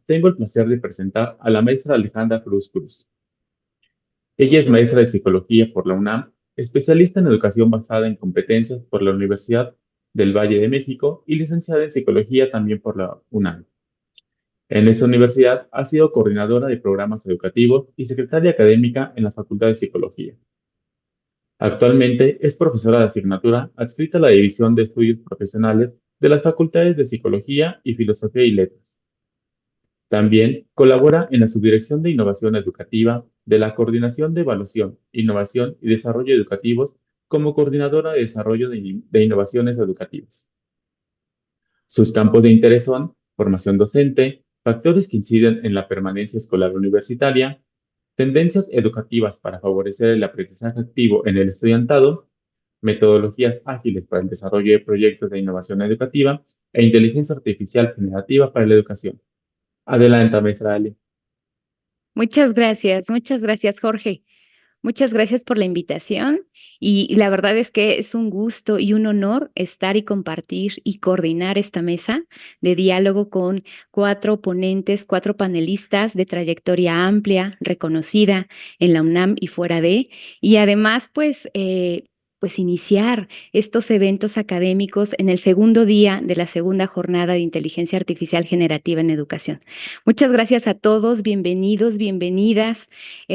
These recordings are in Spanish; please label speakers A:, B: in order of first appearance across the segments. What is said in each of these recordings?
A: tengo el placer de presentar a la maestra Alejandra Cruz Cruz. Ella es maestra de Psicología por la UNAM, especialista en educación basada en competencias por la Universidad del Valle de México y licenciada en Psicología también por la UNAM. En esta universidad ha sido coordinadora de programas educativos y secretaria académica en la Facultad de Psicología. Actualmente es profesora de asignatura adscrita a la División de Estudios Profesionales de las Facultades de Psicología y Filosofía y Letras. También colabora en la Subdirección de Innovación Educativa de la Coordinación de Evaluación, Innovación y Desarrollo Educativos como coordinadora de desarrollo de innovaciones educativas. Sus campos de interés son formación docente, factores que inciden en la permanencia escolar universitaria, tendencias educativas para favorecer el aprendizaje activo en el estudiantado, metodologías ágiles para el desarrollo de proyectos de innovación educativa e inteligencia artificial generativa para la educación. Adelante, maestra Ale.
B: Muchas gracias, Jorge. Muchas gracias por la invitación y la verdad es que es un gusto y un honor estar y compartir y coordinar esta mesa de diálogo con 4 ponentes, 4 panelistas de trayectoria amplia, reconocida en la UNAM y fuera de, y además pues iniciar estos eventos académicos en el segundo día de la segunda jornada de inteligencia artificial generativa en educación. Muchas gracias a todos, bienvenidos, bienvenidas.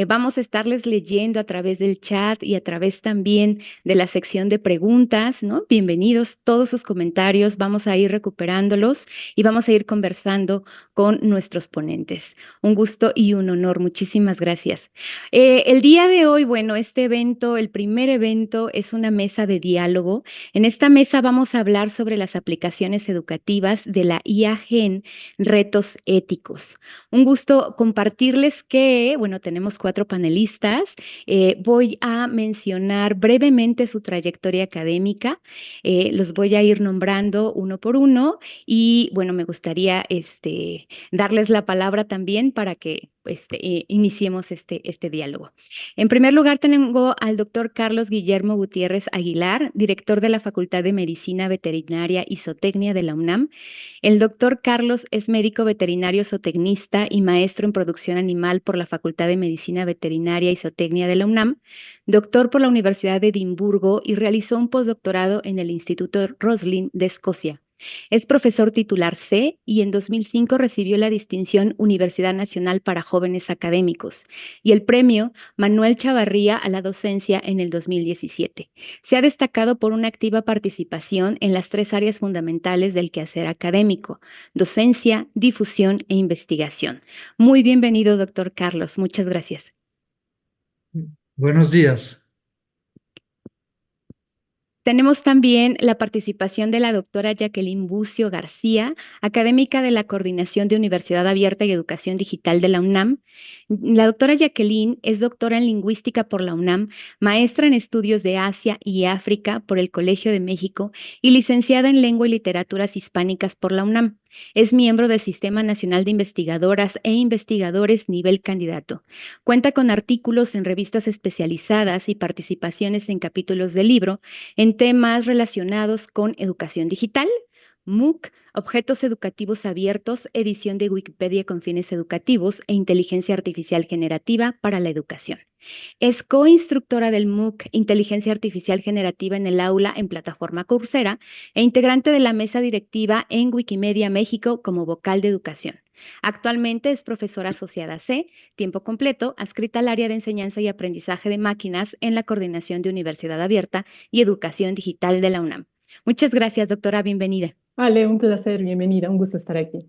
B: Vamos a estarles leyendo a través del chat y a través también de la sección de preguntas, ¿no? Bienvenidos, todos sus comentarios, vamos a ir recuperándolos y vamos a ir conversando con nuestros ponentes. Un gusto y un honor, muchísimas gracias. El día de hoy, bueno, este evento, el primer evento, es una mesa de diálogo. En esta mesa vamos a hablar sobre las aplicaciones educativas de la IA en retos éticos. Un gusto compartirles que, bueno, tenemos 4 panelistas. Voy a mencionar brevemente su trayectoria académica. Los voy a ir nombrando uno por uno y, bueno, me gustaría darles la palabra también para que iniciemos este diálogo. En primer lugar, tengo al doctor Carlos Guillermo Gutiérrez Aguilar, director de la Facultad de Medicina Veterinaria y Zootecnia de la UNAM. El doctor Carlos es médico veterinario zootecnista y maestro en producción animal por la Facultad de Medicina Veterinaria y Zootecnia de la UNAM, doctor por la Universidad de Edimburgo y realizó un postdoctorado en el Instituto Roslin de Escocia. Es profesor titular C y en 2005 recibió la distinción Universidad Nacional para Jóvenes Académicos y el premio Manuel Chavarría a la docencia en el 2017. Se ha destacado por una activa participación en las 3 áreas fundamentales del quehacer académico: docencia, difusión e investigación. Muy bienvenido, doctor Carlos. Muchas gracias.
C: Buenos días.
B: Tenemos también la participación de la doctora Jacqueline Bucio García, académica de la Coordinación de Universidad Abierta y Educación Digital de la UNAM. La doctora Jacqueline es doctora en Lingüística por la UNAM, maestra en Estudios de Asia y África por el Colegio de México y licenciada en Lengua y Literaturas Hispánicas por la UNAM. Es miembro del Sistema Nacional de Investigadoras e Investigadores nivel candidato. Cuenta con artículos en revistas especializadas y participaciones en capítulos de libro en temas relacionados con educación digital, MOOC, objetos educativos abiertos, edición de Wikipedia con fines educativos e inteligencia artificial generativa para la educación. Es coinstructora del MOOC Inteligencia Artificial Generativa en el aula en plataforma Coursera e integrante de la mesa directiva en Wikimedia México como vocal de educación. Actualmente es profesora asociada C, tiempo completo, adscrita al área de enseñanza y aprendizaje de máquinas en la Coordinación de Universidad Abierta y Educación Digital de la UNAM. Muchas gracias, doctora. Bienvenida.
D: Vale, un placer, bienvenida, un gusto estar aquí.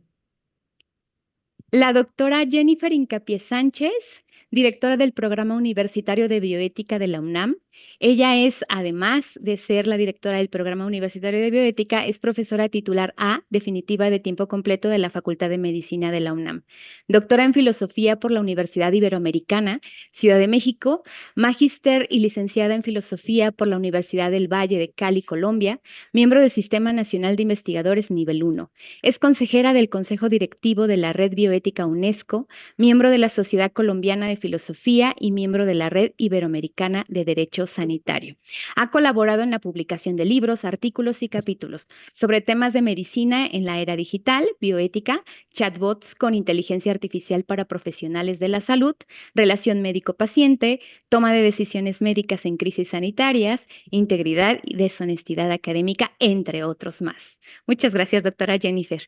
B: La doctora Jennifer Incapié Sánchez, directora del Programa Universitario de Bioética de la UNAM. Ella es, además de ser la directora del Programa Universitario de Bioética, es profesora titular A, definitiva de tiempo completo de la Facultad de Medicina de la UNAM. Doctora en Filosofía por la Universidad Iberoamericana, Ciudad de México, magíster y licenciada en Filosofía por la Universidad del Valle de Cali, Colombia, miembro del Sistema Nacional de Investigadores Nivel 1. Es consejera del Consejo Directivo de la Red Bioética UNESCO, miembro de la Sociedad Colombiana de Filosofía y miembro de la Red Iberoamericana de Derecho derecho sanitario. Ha colaborado en la publicación de libros, artículos y capítulos sobre temas de medicina en la era digital, bioética, chatbots con inteligencia artificial para profesionales de la salud, relación médico-paciente, toma de decisiones médicas en crisis sanitarias, integridad y deshonestidad académica, entre otros más. Muchas gracias, doctora Jennifer.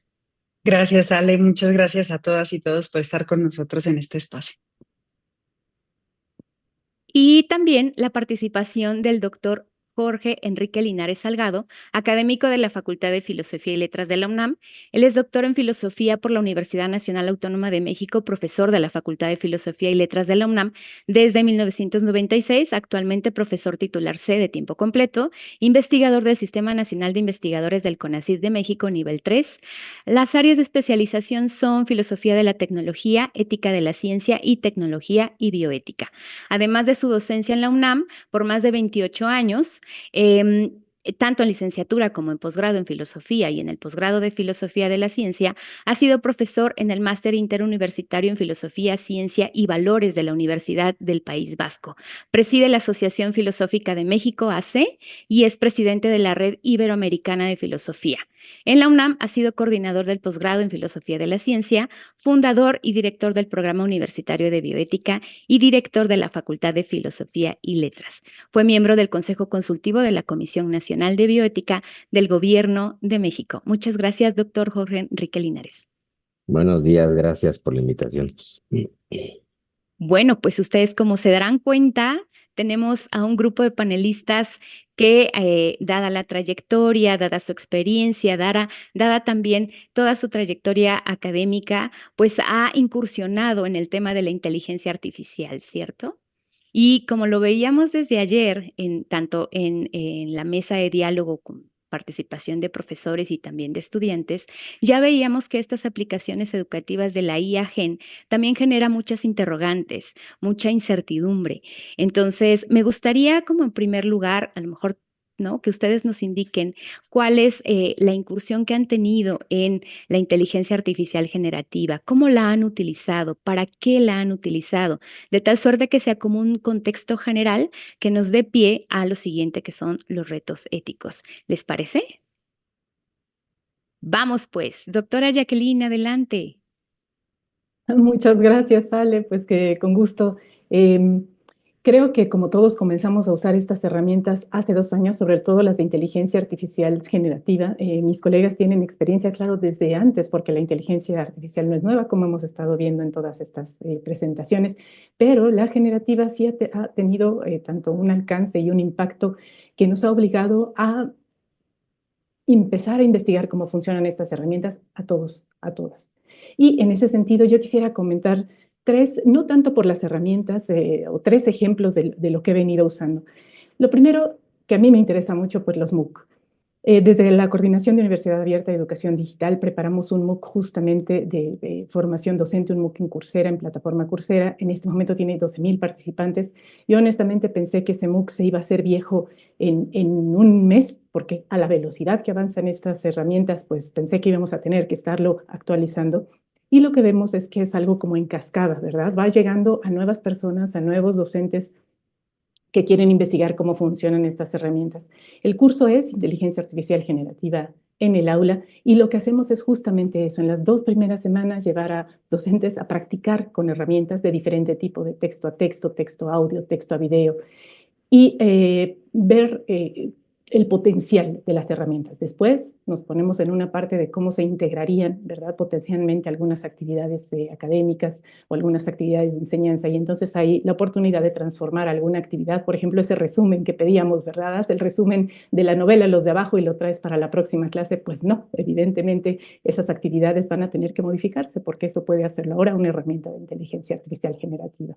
E: Gracias, Ale. Muchas gracias a todas y todos por estar con nosotros en este espacio.
B: Y también la participación del doctor Jorge Enrique Linares Salgado, académico de la Facultad de Filosofía y Letras de la UNAM. Él es doctor en Filosofía por la Universidad Nacional Autónoma de México, profesor de la Facultad de Filosofía y Letras de la UNAM desde 1996, actualmente profesor titular C de tiempo completo, investigador del Sistema Nacional de Investigadores del CONACYT de México, nivel 3. Las áreas de especialización son Filosofía de la Tecnología, Ética de la Ciencia y Tecnología y Bioética. Además de su docencia en la UNAM por más de 28 años, tanto en licenciatura como en posgrado en filosofía y en el posgrado de filosofía de la ciencia, ha sido profesor en el máster interuniversitario en filosofía, ciencia y valores de la Universidad del País Vasco. Preside la Asociación Filosófica de México, AC, y es presidente de la Red Iberoamericana de Filosofía. En la UNAM ha sido coordinador del posgrado en filosofía de la ciencia, fundador y director del programa universitario de bioética y director de la Facultad de Filosofía y Letras. Fue miembro del Consejo Consultivo de la Comisión Nacional de Bioética del Gobierno de México. Muchas gracias, doctor Jorge Enrique Linares.
F: Buenos días, gracias por la invitación.
B: Bueno, pues ustedes, como se darán cuenta, tenemos a un grupo de panelistas que, dada la trayectoria, dada su experiencia, dada también toda su trayectoria académica, pues ha incursionado en el tema de la inteligencia artificial, ¿cierto? Y como lo veíamos desde ayer, tanto en la mesa de diálogo con participación de profesores y también de estudiantes, ya veíamos que estas aplicaciones educativas de la IA Gen también genera muchas interrogantes, mucha incertidumbre. Entonces, me gustaría, como en primer lugar, a lo mejor, ¿no?, que ustedes nos indiquen cuál es la incursión que han tenido en la inteligencia artificial generativa, cómo la han utilizado, para qué la han utilizado, de tal suerte que sea como un contexto general que nos dé pie a lo siguiente, que son los retos éticos. ¿Les parece? Vamos pues, doctora Jacqueline, adelante.
D: Muchas gracias, Ale, pues que con gusto. Creo que como todos comenzamos a usar estas herramientas hace 2 años, sobre todo las de inteligencia artificial generativa, mis colegas tienen experiencia, claro, desde antes, porque la inteligencia artificial no es nueva, como hemos estado viendo en todas estas presentaciones, pero la generativa sí ha tenido tanto un alcance y un impacto que nos ha obligado a empezar a investigar cómo funcionan estas herramientas a todos, a todas. Y en ese sentido yo quisiera comentar 3, no tanto por las herramientas, o 3 ejemplos de lo que he venido usando. Lo primero que a mí me interesa mucho, pues los MOOC. Desde la Coordinación de Universidad Abierta de Educación Digital preparamos un MOOC justamente de formación docente, un MOOC en Coursera, en plataforma Coursera. En este momento tiene 12,000 participantes. Yo honestamente pensé que ese MOOC se iba a hacer viejo en un mes, porque a la velocidad que avanzan estas herramientas, pues pensé que íbamos a tener que estarlo actualizando. Y lo que vemos es que es algo como en cascada, ¿verdad? Va llegando a nuevas personas, a nuevos docentes que quieren investigar cómo funcionan estas herramientas. El curso es Inteligencia Artificial Generativa en el aula y lo que hacemos es justamente eso. En las 2 primeras semanas llevar a docentes a practicar con herramientas de diferente tipo, de texto a texto, texto a audio, texto a video y ver el potencial de las herramientas. Después nos ponemos en una parte de cómo se integrarían, ¿verdad?, potencialmente algunas actividades académicas o algunas actividades de enseñanza, y entonces hay la oportunidad de transformar alguna actividad, por ejemplo, ese resumen que pedíamos, ¿verdad?, haz el resumen de la novela Los de Abajo y lo traes para la próxima clase. Pues no, evidentemente esas actividades van a tener que modificarse porque eso puede hacerlo ahora una herramienta de inteligencia artificial generativa.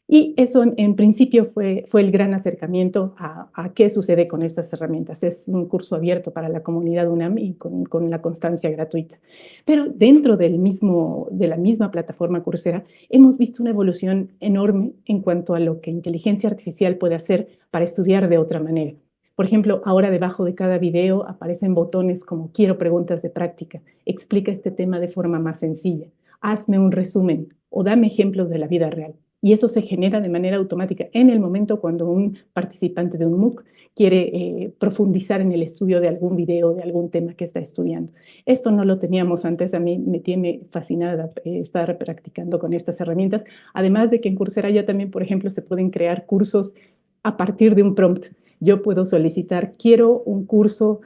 D: Y eso en principio fue el gran acercamiento a qué sucede con estas herramientas. Es un curso abierto para la comunidad UNAM y con la constancia gratuita. Pero dentro de la misma plataforma Coursera hemos visto una evolución enorme en cuanto a lo que inteligencia artificial puede hacer para estudiar de otra manera. Por ejemplo, ahora debajo de cada video aparecen botones como quiero preguntas de práctica, explica este tema de forma más sencilla, hazme un resumen o dame ejemplos de la vida real. y eso se genera de manera automática en el momento cuando un participante de un MOOC quiere profundizar en el estudio de algún video, de algún tema que está estudiando. Esto no lo teníamos antes, a mí me tiene fascinada estar practicando con estas herramientas, además de que en Coursera ya también, por ejemplo, se pueden crear cursos a partir de un prompt. Yo puedo solicitar, quiero un curso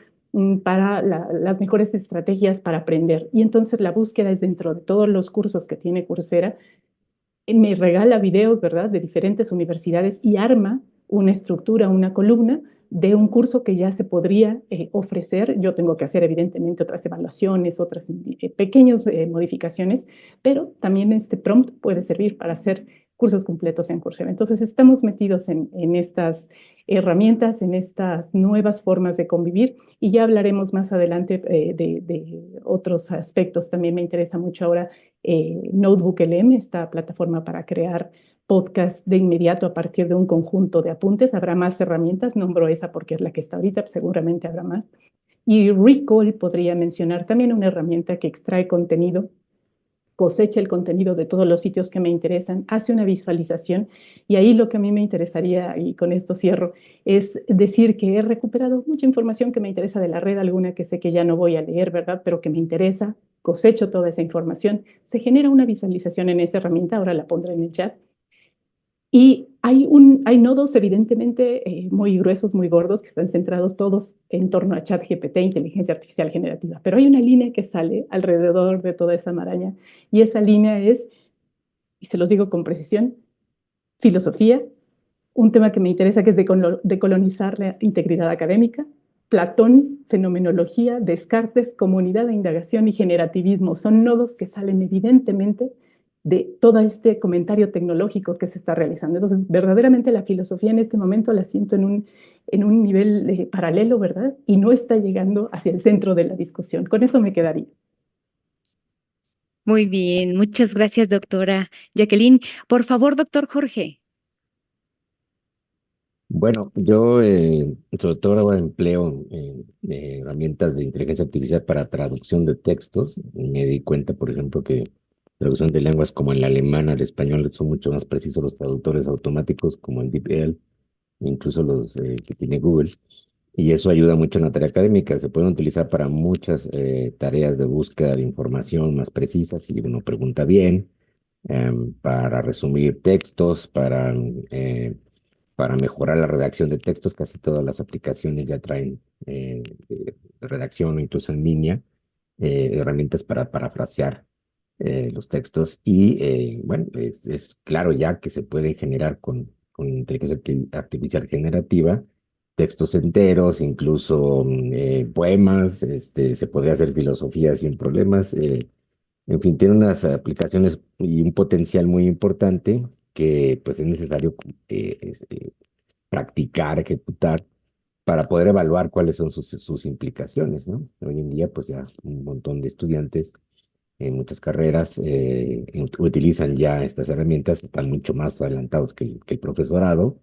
D: para las mejores estrategias para aprender. Y entonces la búsqueda es dentro de todos los cursos que tiene Coursera. Me regala videos, ¿verdad?, de diferentes universidades y arma una estructura, una columna de un curso que ya se podría ofrecer. Yo tengo que hacer evidentemente otras evaluaciones, otras pequeñas modificaciones, pero también este prompt puede servir para hacer cursos completos en Coursera. Entonces estamos metidos en estas herramientas, en estas nuevas formas de convivir, y ya hablaremos más adelante de otros aspectos. También me interesa mucho ahora NotebookLM, esta plataforma para crear podcast de inmediato a partir de un conjunto de apuntes. Habrá más herramientas, nombro esa porque es la que está ahorita, seguramente habrá más. Y Recall podría mencionar también una herramienta que extrae contenido, cosecha el contenido de todos los sitios que me interesan, hace una visualización, y ahí lo que a mí me interesaría, y con esto cierro, es decir que he recuperado mucha información que me interesa de la red, alguna que sé que ya no voy a leer, ¿verdad?, pero que me interesa, cosecho toda esa información, se genera una visualización en esa herramienta, ahora la pondré en el chat, y hay nodos evidentemente muy gruesos, muy gordos, que están centrados todos en torno a ChatGPT, inteligencia artificial generativa, pero hay una línea que sale alrededor de toda esa maraña, y esa línea es, y se los digo con precisión, filosofía, un tema que me interesa que es decolonizar la integridad académica, Platón, fenomenología, Descartes, comunidad de indagación y generativismo. Son nodos que salen evidentemente de todo este comentario tecnológico que se está realizando. Entonces, verdaderamente la filosofía en este momento la siento en un nivel paralelo, ¿verdad? Y no está llegando hacia el centro de la discusión. Con eso me quedaría.
B: Muy bien, muchas gracias, doctora Jacqueline. Por favor, doctor Jorge.
F: Bueno, yo sobre todo ahora empleo herramientas de inteligencia artificial para traducción de textos. Me di cuenta, por ejemplo, que traducción de lenguas como el alemán al español son mucho más precisos los traductores automáticos como el DeepL, incluso los que tiene Google. Y eso ayuda mucho en la tarea académica. Se pueden utilizar para muchas tareas de búsqueda de información más precisas si uno pregunta bien, para resumir textos, para mejorar la redacción de textos. Casi todas las aplicaciones ya traen de redacción o incluso en línea herramientas para parafrasear los textos. Y bueno, es claro ya que se puede generar con inteligencia artificial generativa textos enteros, incluso poemas. Se podría hacer filosofía sin problemas. En fin, tiene unas aplicaciones y un potencial muy importante que pues es necesario practicar, ejecutar, para poder evaluar cuáles son sus implicaciones, ¿no? Hoy en día pues ya un montón de estudiantes en muchas carreras utilizan ya estas herramientas, están mucho más adelantados que el profesorado,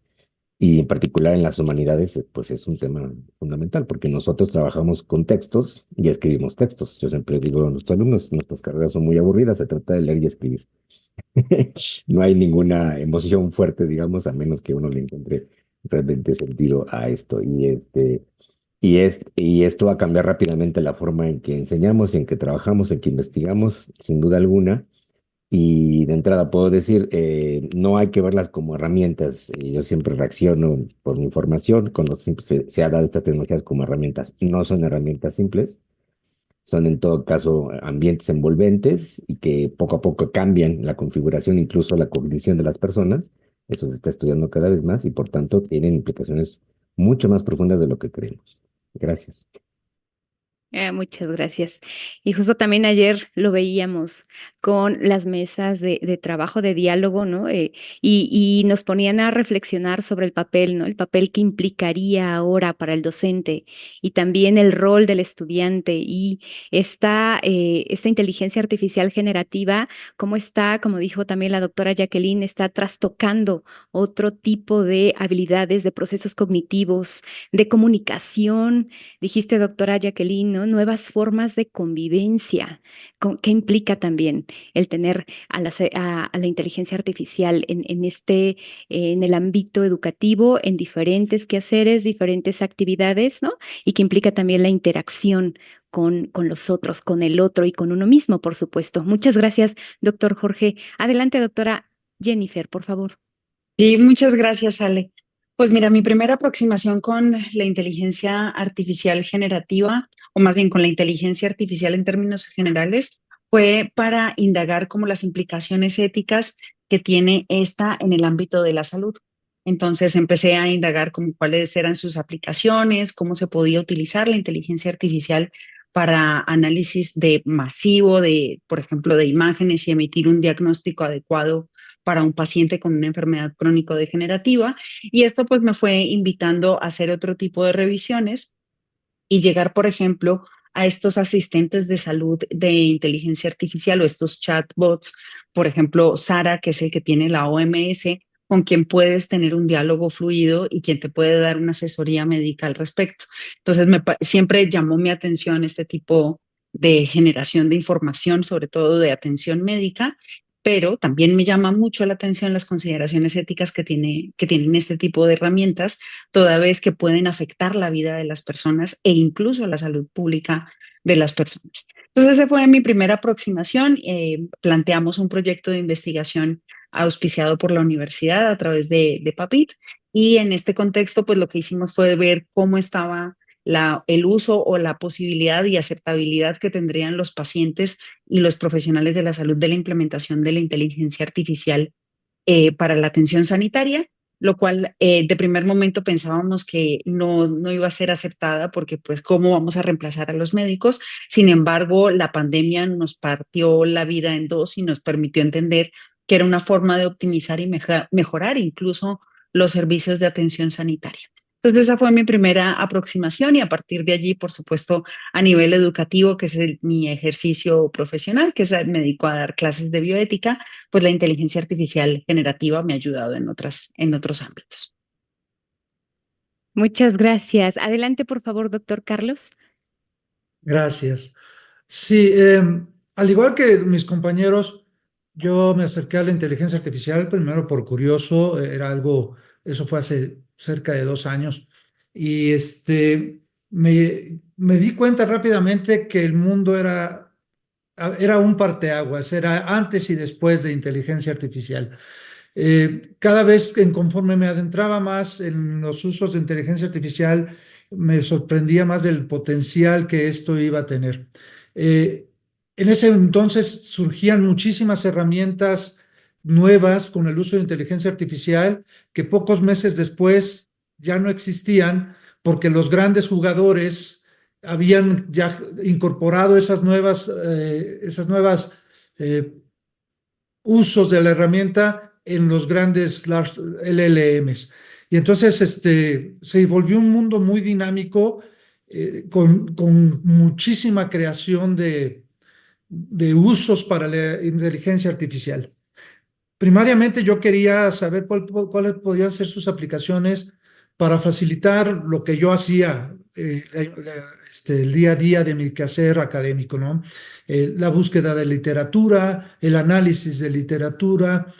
F: y en particular en las humanidades pues es un tema fundamental porque nosotros trabajamos con textos y escribimos textos. Yo siempre digo a nuestros alumnos, nuestras carreras son muy aburridas, se trata de leer y escribir. No hay ninguna emoción fuerte, digamos, a menos que uno le encuentre realmente sentido a esto. Y esto va a cambiar rápidamente la forma en que enseñamos, en que trabajamos, en que investigamos, sin duda alguna. Y de entrada puedo decir, no hay que verlas como herramientas. Yo siempre reacciono por mi información cuando se habla de estas tecnologías como herramientas. No son herramientas simples, son en todo caso ambientes envolventes y que poco a poco cambian la configuración, incluso la cognición de las personas. Eso se está estudiando cada vez más y por tanto tienen implicaciones mucho más profundas de lo que creemos. Gracias.
B: Muchas gracias. Y justo también ayer lo veíamos con las mesas de trabajo, de diálogo, ¿no? Y nos ponían a reflexionar sobre el papel, ¿no? El papel que implicaría ahora para el docente y también el rol del estudiante y esta inteligencia artificial generativa, cómo está, como dijo también la doctora Jacqueline, está trastocando otro tipo de habilidades, de procesos cognitivos, de comunicación. Dijiste, doctora Jacqueline, ¿no? ¿no? Nuevas formas de convivencia. ¿Qué implica también el tener a la inteligencia artificial en el ámbito educativo, en diferentes quehaceres, diferentes actividades, ¿no? Y que implica también la interacción con los otros, con el otro y con uno mismo, por supuesto. Muchas gracias, doctor Jorge. Adelante, doctora Jennifer, por favor.
E: Sí, muchas gracias, Ale. Pues mira, mi primera aproximación con la inteligencia artificial generativa, o más bien con la inteligencia artificial en términos generales, fue para indagar como las implicaciones éticas que tiene esta en el ámbito de la salud. Entonces empecé a indagar como cuáles eran sus aplicaciones, cómo se podía utilizar la inteligencia artificial para análisis de masivo de, por ejemplo, de imágenes y emitir un diagnóstico adecuado para un paciente con una enfermedad crónico-degenerativa. Y esto pues me fue invitando a hacer otro tipo de revisiones y llegar, por ejemplo, a estos asistentes de salud de inteligencia artificial o estos chatbots, por ejemplo, Sara, que es el que tiene la OMS, con quien puedes tener un diálogo fluido y quien te puede dar una asesoría médica al respecto. Entonces, siempre llamó mi atención este tipo de generación de información, sobre todo de atención médica, pero también me llama mucho la atención las consideraciones éticas que tienen este tipo de herramientas, toda vez que pueden afectar la vida de las personas e incluso la salud pública de las personas. Entonces, esa fue mi primera aproximación. Planteamos un proyecto de investigación auspiciado por la universidad a través de PAPIT, y en este contexto, pues lo que hicimos fue ver cómo estaba el uso o la posibilidad y aceptabilidad que tendrían los pacientes y los profesionales de la salud de la implementación de la inteligencia artificial para la atención sanitaria, lo cual de primer momento pensábamos que no iba a ser aceptada porque pues cómo vamos a reemplazar a los médicos. Sin embargo, la pandemia nos partió la vida en dos y nos permitió entender que era una forma de optimizar y mejorar incluso los servicios de atención sanitaria. Entonces esa fue mi primera aproximación y a partir de allí, por supuesto, a nivel educativo, que es mi ejercicio profesional, que me dedico a dar clases de bioética, pues la inteligencia artificial generativa me ha ayudado en otros ámbitos.
B: Muchas gracias. Adelante, por favor, doctor Carlos.
C: Gracias. Sí, al igual que mis compañeros, yo me acerqué a la inteligencia artificial primero por curioso, eso fue hace cerca de 2 años, y me di cuenta rápidamente que el mundo era un parteaguas, era antes y después de inteligencia artificial. Cada vez conforme me adentraba más en los usos de inteligencia artificial, me sorprendía más del potencial que esto iba a tener. En ese entonces surgían muchísimas herramientas nuevas con el uso de inteligencia artificial que pocos meses después ya no existían porque los grandes jugadores habían ya incorporado esas nuevas usos de la herramienta en los grandes LLMs. Y entonces se volvió un mundo muy dinámico con muchísima creación de usos para la inteligencia artificial. Primariamente yo quería saber cuáles podrían ser sus aplicaciones para facilitar lo que yo hacía el día a día de mi quehacer académico, ¿no? La búsqueda de literatura, el análisis de literatura,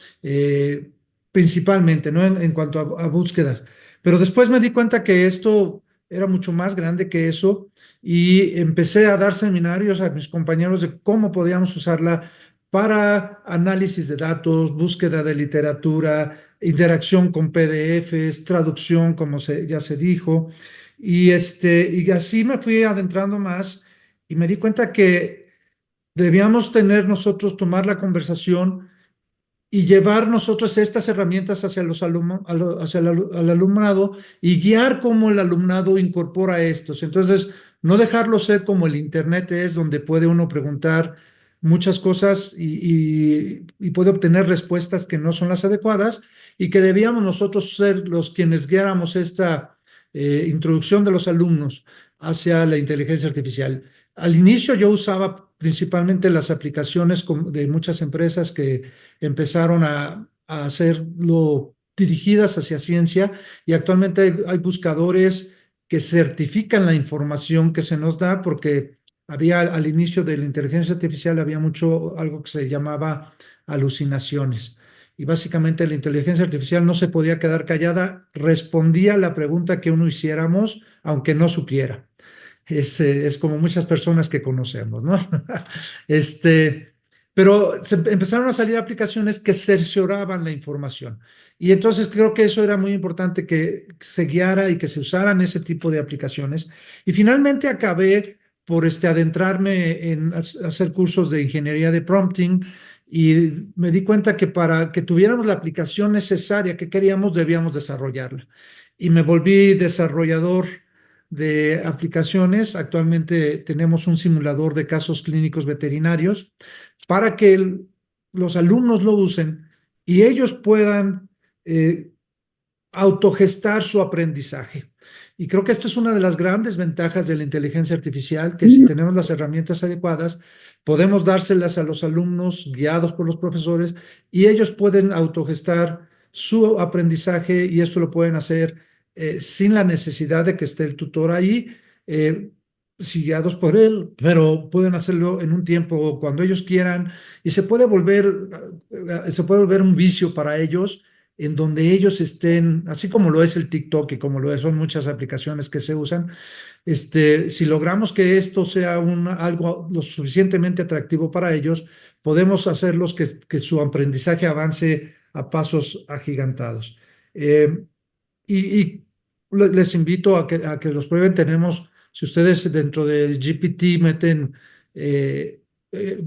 C: principalmente, ¿no? En cuanto a búsquedas. Pero después me di cuenta que esto era mucho más grande que eso y empecé a dar seminarios a mis compañeros de cómo podíamos usarla para análisis de datos, búsqueda de literatura, interacción con PDFs, traducción, como ya se dijo. Y así me fui adentrando más y me di cuenta que debíamos tomar la conversación y llevar nosotros estas herramientas hacia el alumnado y guiar cómo el alumnado incorpora estos. Entonces, no dejarlo ser como el Internet es, donde puede uno preguntar muchas cosas y puede obtener respuestas que no son las adecuadas, y que debíamos nosotros ser los quienes guiáramos esta introducción de los alumnos hacia la inteligencia artificial. Al inicio yo usaba principalmente las aplicaciones de muchas empresas que empezaron a hacerlo dirigidas hacia ciencia, y actualmente hay buscadores que certifican la información que se nos da, porque había al inicio de la inteligencia artificial había algo que se llamaba alucinaciones. Y básicamente la inteligencia artificial no se podía quedar callada, respondía a la pregunta que uno hiciéramos, aunque no supiera. Es como muchas personas que conocemos, ¿no? Pero empezaron a salir aplicaciones que cercioraban la información. Y entonces creo que eso era muy importante, que se guiara y que se usaran ese tipo de aplicaciones. Y finalmente acabé por adentrarme en hacer cursos de ingeniería de prompting, y me di cuenta que para que tuviéramos la aplicación necesaria que queríamos, debíamos desarrollarla. Y me volví desarrollador de aplicaciones. Actualmente tenemos un simulador de casos clínicos veterinarios para que los alumnos lo usen y ellos puedan autogestar su aprendizaje. Y creo que esto es una de las grandes ventajas de la inteligencia artificial, que si tenemos las herramientas adecuadas, podemos dárselas a los alumnos guiados por los profesores y ellos pueden autogestar su aprendizaje, y esto lo pueden hacer sin la necesidad de que esté el tutor ahí, sí, guiados por él, pero pueden hacerlo en un tiempo cuando ellos quieran, y se puede volver un vicio para ellos, en donde ellos estén, así como lo es el TikTok y como lo son muchas aplicaciones que se usan. Si logramos que esto sea algo lo suficientemente atractivo para ellos, podemos hacerlos que su aprendizaje avance a pasos agigantados. Y les invito a que los prueben. Si ustedes dentro de GPT meten,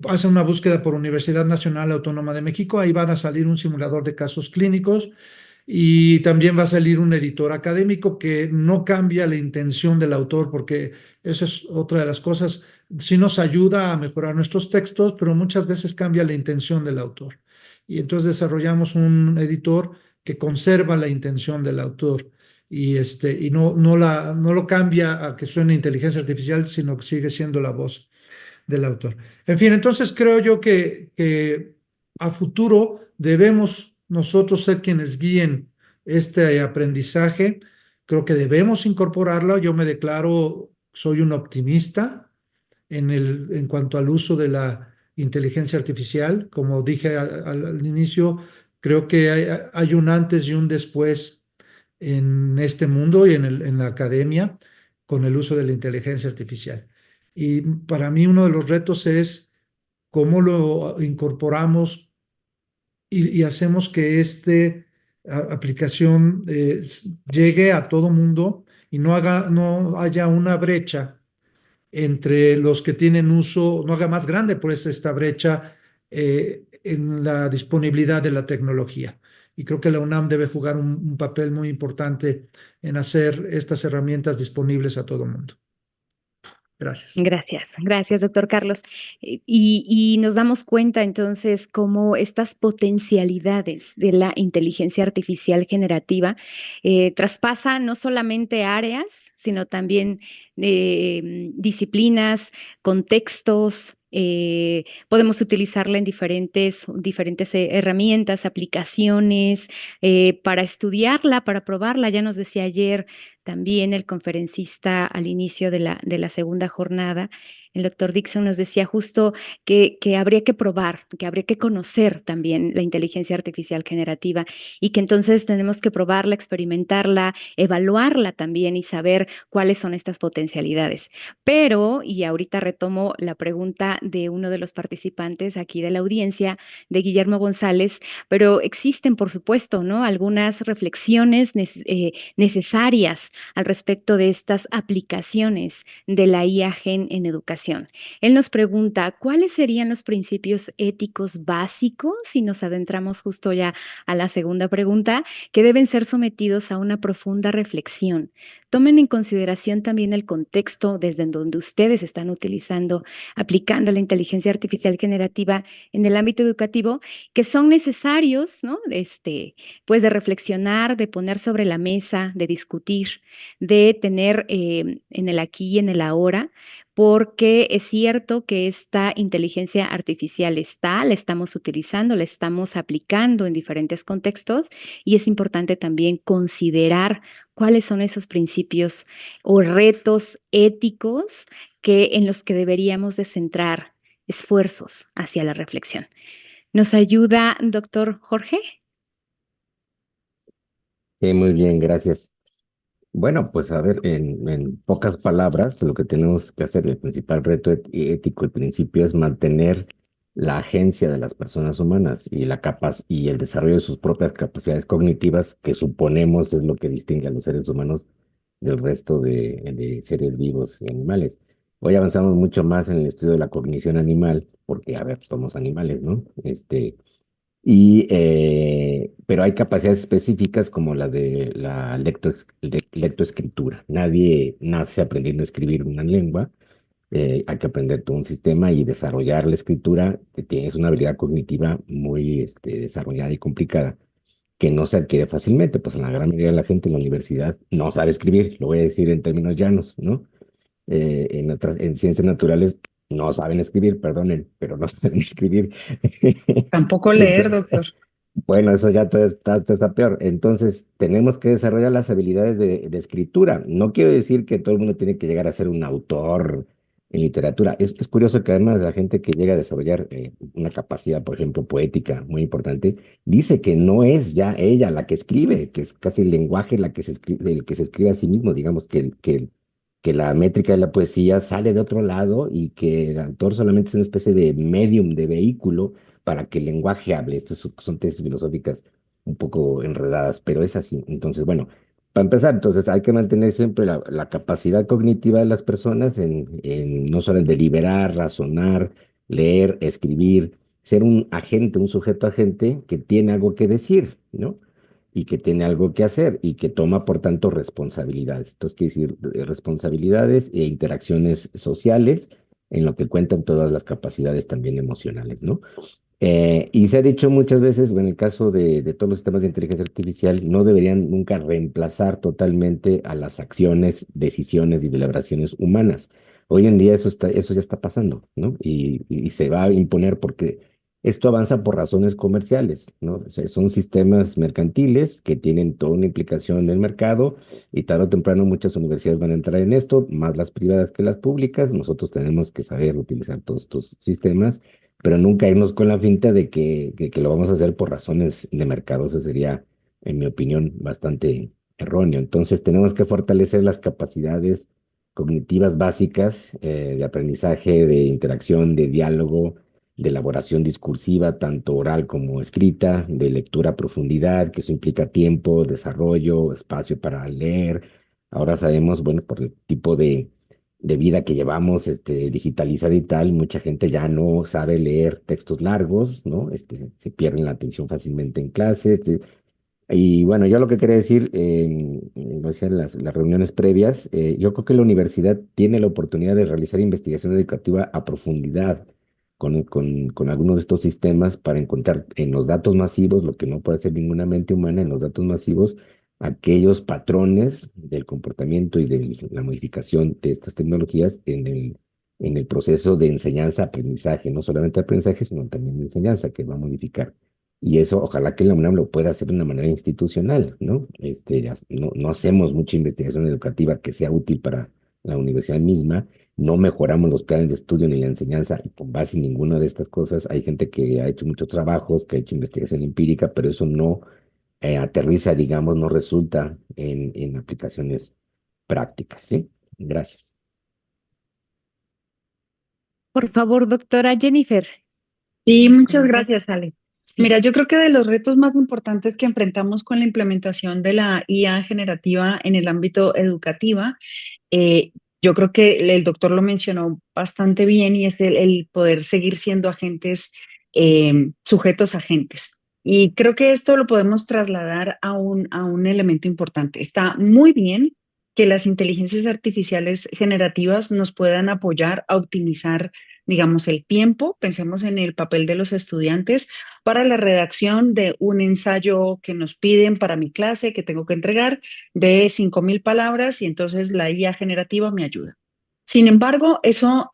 C: hacen una búsqueda por Universidad Nacional Autónoma de México, ahí van a salir un simulador de casos clínicos, y también va a salir un editor académico que no cambia la intención del autor, porque eso es otra de las cosas. Sí nos ayuda a mejorar nuestros textos, pero muchas veces cambia la intención del autor. Y entonces desarrollamos un editor que conserva la intención del autor y no lo cambia a que suene inteligencia artificial, sino que sigue siendo la voz del autor. En fin, entonces creo yo que a futuro debemos nosotros ser quienes guíen este aprendizaje. Creo que debemos incorporarlo. Yo me declaro, soy un optimista en cuanto al uso de la inteligencia artificial. Como dije al inicio, creo que hay un antes y un después en este mundo y en la academia con el uso de la inteligencia artificial. Y para mí uno de los retos es cómo lo incorporamos y hacemos que esta aplicación llegue a todo mundo y no haya una brecha entre los que tienen uso, no haga más grande pues esta brecha en la disponibilidad de la tecnología. Y creo que la UNAM debe jugar un papel muy importante en hacer estas herramientas disponibles a todo el mundo. Gracias.
B: Gracias, doctor Carlos. Y nos damos cuenta entonces cómo estas potencialidades de la inteligencia artificial generativa traspasan no solamente áreas, sino también disciplinas, contextos. Podemos utilizarla en diferentes herramientas, aplicaciones, para estudiarla, para probarla. Ya nos decía ayer también el conferencista al inicio de la segunda jornada, el doctor Dixon nos decía justo que habría que probar, que habría que conocer también la inteligencia artificial generativa, y que entonces tenemos que probarla, experimentarla, evaluarla también y saber cuáles son estas potencialidades. Pero, y ahorita retomo la pregunta de uno de los participantes aquí de la audiencia, de Guillermo González, pero existen, por supuesto, ¿no?, algunas reflexiones necesarias al respecto de estas aplicaciones de la IA Gen en educación. Él nos pregunta, ¿cuáles serían los principios éticos básicos, si nos adentramos justo ya a la segunda pregunta, que deben ser sometidos a una profunda reflexión? Tomen en consideración también el contexto desde donde ustedes están aplicando la inteligencia artificial generativa en el ámbito educativo, que son necesarios, ¿no?, pues de reflexionar, de poner sobre la mesa, de discutir, de tener en el aquí y en el ahora, porque es cierto que esta inteligencia artificial la estamos utilizando, la estamos aplicando en diferentes contextos y es importante también considerar cuáles son esos principios o retos éticos en los que deberíamos de centrar esfuerzos hacia la reflexión. ¿Nos ayuda, doctor Jorge?
F: Sí, muy bien, gracias. Bueno, pues a ver, en pocas palabras, lo que tenemos que hacer, el principal reto ético, el principio es mantener la agencia de las personas humanas y y el desarrollo de sus propias capacidades cognitivas, que suponemos es lo que distingue a los seres humanos del resto de seres vivos y animales. Hoy avanzamos mucho más en el estudio de la cognición animal, porque, a ver, somos animales, ¿no? Pero hay capacidades específicas como la de la lectoescritura. Nadie nace aprendiendo a escribir una lengua. Hay que aprender todo un sistema y desarrollar la escritura, es una habilidad cognitiva muy desarrollada y complicada, que no se adquiere fácilmente. Pues la gran mayoría de la gente en la universidad no sabe escribir, lo voy a decir en términos llanos, ¿no? En ciencias naturales no saben escribir, perdonen, pero no saben escribir.
E: Tampoco leer,
F: Entonces,
E: doctor.
F: bueno, eso ya todo está peor. Entonces, tenemos que desarrollar las habilidades de escritura. No quiero decir que todo el mundo tiene que llegar a ser un autor en literatura. Es curioso que además la gente que llega a desarrollar una capacidad, por ejemplo, poética muy importante, dice que no es ya ella la que escribe, que es casi el lenguaje el que se escribe a sí mismo. Digamos que la métrica de la poesía sale de otro lado y que el autor solamente es una especie de medium, de vehículo para que el lenguaje hable. Estas son tesis filosóficas un poco enredadas, pero es así. Entonces, bueno, para empezar, entonces hay que mantener siempre la capacidad cognitiva de las personas en no solo en deliberar, razonar, leer, escribir, ser un agente, un sujeto agente que tiene algo que decir, ¿no? Y que tiene algo que hacer y que toma, por tanto, responsabilidades. Entonces, quiere decir responsabilidades e interacciones sociales en lo que cuentan todas las capacidades también emocionales, ¿no? Y se ha dicho muchas veces, en el caso de todos los sistemas de inteligencia artificial, no deberían nunca reemplazar totalmente a las acciones, decisiones y deliberaciones humanas. Hoy en día eso ya está pasando, ¿no? Y se va a imponer porque esto avanza por razones comerciales, ¿no? O sea, son sistemas mercantiles que tienen toda una implicación en el mercado y tarde o temprano muchas universidades van a entrar en esto, más las privadas que las públicas. Nosotros tenemos que saber utilizar todos estos sistemas, pero nunca irnos con la finta de que lo vamos a hacer por razones de mercado. Eso sería, en mi opinión, bastante erróneo. Entonces, tenemos que fortalecer las capacidades cognitivas básicas de aprendizaje, de interacción, de diálogo, de elaboración discursiva, tanto oral como escrita, de lectura a profundidad, que eso implica tiempo, desarrollo, espacio para leer. Ahora sabemos, bueno, por el tipo de vida que llevamos, digitalizada y tal, mucha gente ya no sabe leer textos largos, ¿no? Se pierden la atención fácilmente en clases. Y bueno, yo lo que quería decir, lo decía en las reuniones previas, yo creo que la universidad tiene la oportunidad de realizar investigación educativa a profundidad con algunos de estos sistemas para encontrar en los datos masivos, lo que no puede hacer ninguna mente humana, en los datos masivos, aquellos patrones del comportamiento y de la modificación de estas tecnologías en el proceso de enseñanza-aprendizaje, no solamente aprendizaje, sino también de enseñanza, que va a modificar. Y eso, ojalá que la UNAM lo pueda hacer de una manera institucional, ¿no? No hacemos mucha investigación educativa que sea útil para la universidad misma, no mejoramos los planes de estudio ni la enseñanza, y con base en ninguna de estas cosas. Hay gente que ha hecho muchos trabajos, que ha hecho investigación empírica, pero eso no aterriza, digamos, no resulta en aplicaciones prácticas, ¿sí? Gracias.
B: Por favor, doctora Jennifer.
E: Sí,
B: ¿nos
E: muchas
B: comenta?
E: gracias, Ale.
B: Sí.
E: Mira, yo creo que de los retos más importantes que enfrentamos con la implementación de la IA generativa en el ámbito educativa, yo creo que el doctor lo mencionó bastante bien y es el poder seguir siendo agentes, sujetos agentes. Y creo que esto lo podemos trasladar a un elemento importante. Está muy bien que las inteligencias artificiales generativas nos puedan apoyar a optimizar, digamos, el tiempo. Pensemos en el papel de los estudiantes para la redacción de un ensayo que nos piden para mi clase que tengo que entregar de 5,000 palabras y entonces la IA generativa me ayuda. Sin embargo, eso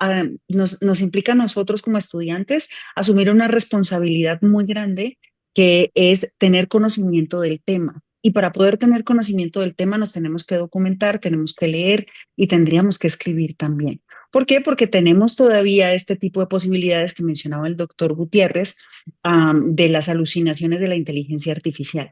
E: nos implica a nosotros como estudiantes asumir una responsabilidad muy grande, que es tener conocimiento del tema. Y para poder tener conocimiento del tema nos tenemos que documentar, tenemos que leer y tendríamos que escribir también. ¿Por qué? Porque tenemos todavía este tipo de posibilidades que mencionaba el doctor Gutiérrez, de las alucinaciones de la inteligencia artificial.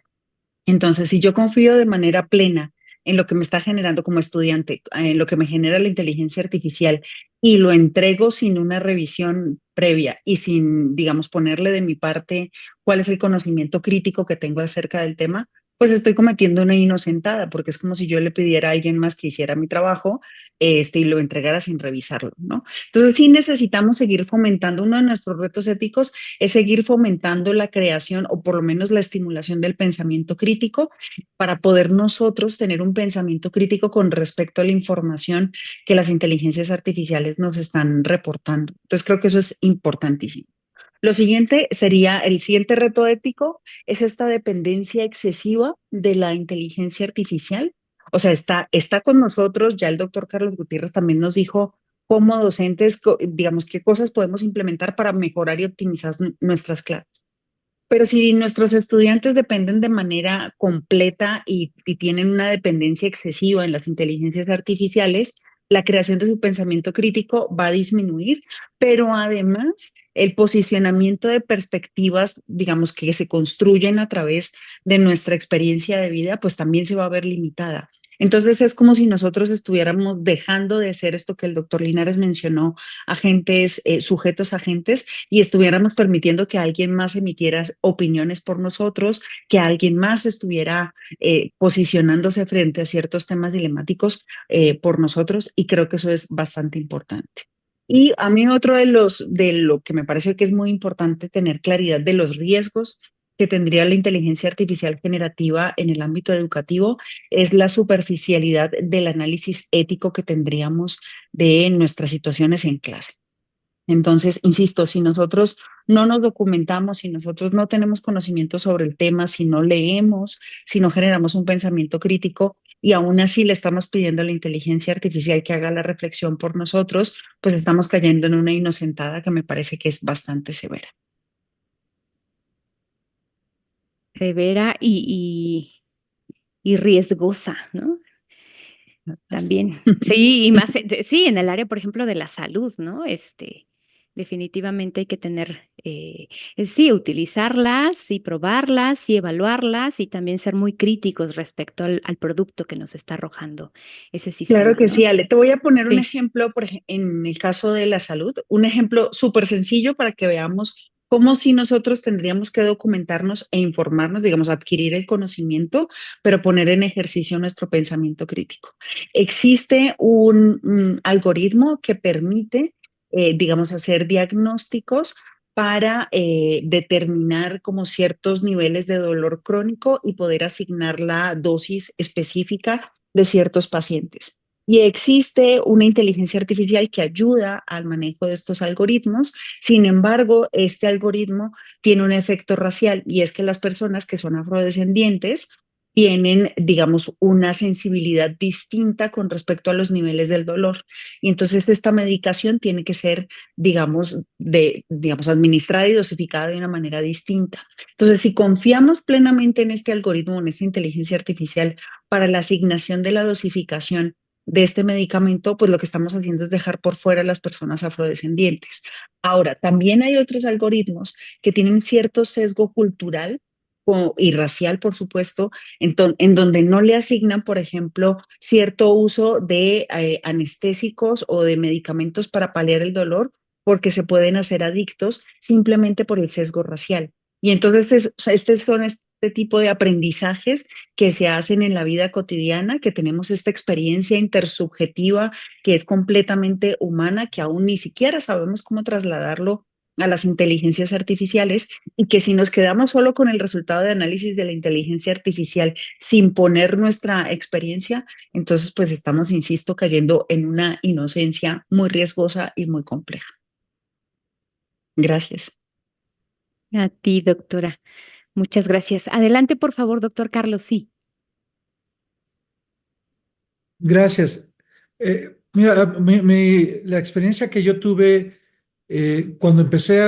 E: Entonces, si yo confío de manera plena en lo que me está generando como estudiante, en lo que me genera la inteligencia artificial, y lo entrego sin una revisión previa y sin, digamos, ponerle de mi parte cuál es el conocimiento crítico que tengo acerca del tema, pues estoy cometiendo una inocentada, porque es como si yo le pidiera a alguien más que hiciera mi trabajo, y lo entregara sin revisarlo, ¿no? Entonces sí necesitamos seguir fomentando. Uno de nuestros retos éticos es seguir fomentando la creación, o por lo menos la estimulación del pensamiento crítico, para poder nosotros tener un pensamiento crítico con respecto a la información que las inteligencias artificiales nos están reportando. Entonces creo que eso es importantísimo. Lo siguiente sería, el siguiente reto ético es esta dependencia excesiva de la inteligencia artificial. O sea, está con nosotros. Ya el doctor Carlos Gutiérrez también nos dijo, como docentes, digamos, qué cosas podemos implementar para mejorar y optimizar nuestras clases. Pero si nuestros estudiantes dependen de manera completa y tienen una dependencia excesiva en las inteligencias artificiales, la creación de su pensamiento crítico va a disminuir, pero además el posicionamiento de perspectivas, digamos, que se construyen a través de nuestra experiencia de vida, pues también se va a ver limitada. Entonces es como si nosotros estuviéramos dejando de ser esto que el doctor Linares mencionó, agentes, sujetos agentes, y estuviéramos permitiendo que alguien más emitiera opiniones por nosotros, que alguien más estuviera posicionándose frente a ciertos temas dilemáticos por nosotros, y creo que eso es bastante importante. Y a mí otro de lo que me parece que es muy importante tener claridad de los riesgos que tendría la inteligencia artificial generativa en el ámbito educativo es la superficialidad del análisis ético que tendríamos de nuestras situaciones en clase. Entonces, insisto, si nosotros no nos documentamos, si nosotros no tenemos conocimiento sobre el tema, si no leemos, si no generamos un pensamiento crítico y aún así le estamos pidiendo a la inteligencia artificial que haga la reflexión por nosotros, pues estamos cayendo en una inocentada que me parece que es bastante severa.
B: Severa y riesgosa, ¿no? También. Sí, y más, sí, en el área, por ejemplo, de la salud, ¿no? Definitivamente hay que tener, sí, utilizarlas y probarlas y evaluarlas y también ser muy críticos respecto al producto que nos está arrojando ese sistema,
E: Claro que
B: ¿no?
E: sí, Ale. Te voy a poner un
B: Sí.
E: ejemplo en el caso de la salud, un ejemplo súper sencillo para que veamos cómo si nosotros tendríamos que documentarnos e informarnos, digamos, adquirir el conocimiento, pero poner en ejercicio nuestro pensamiento crítico. Existe un algoritmo que permite, digamos, hacer diagnósticos para determinar como ciertos niveles de dolor crónico y poder asignar la dosis específica de ciertos pacientes. Y existe una inteligencia artificial que ayuda al manejo de estos algoritmos. Sin embargo, este algoritmo tiene un efecto racial, y es que las personas que son afrodescendientes tienen, digamos, una sensibilidad distinta con respecto a los niveles del dolor. Y entonces esta medicación tiene que ser, digamos, administrada y dosificada de una manera distinta. Entonces, si confiamos plenamente en este algoritmo, en esta inteligencia artificial para la asignación de la dosificación de este medicamento, pues lo que estamos haciendo es dejar por fuera a las personas afrodescendientes. Ahora, también hay otros algoritmos que tienen cierto sesgo cultural y racial, por supuesto, en donde no le asignan, por ejemplo, cierto uso de anestésicos o de medicamentos para paliar el dolor, porque se pueden hacer adictos simplemente por el sesgo racial. Y entonces son este tipo de aprendizajes que se hacen en la vida cotidiana, que tenemos esta experiencia intersubjetiva que es completamente humana, que aún ni siquiera sabemos cómo trasladarlo a las inteligencias artificiales, y que si nos quedamos solo con el resultado de análisis de la inteligencia artificial sin poner nuestra experiencia, entonces pues estamos, insisto, cayendo en una inocencia muy riesgosa y muy compleja. Gracias.
B: A ti, doctora. Muchas gracias. Adelante, por favor, doctor Carlos. Sí.
C: Gracias. Mira, la experiencia que yo tuve cuando empecé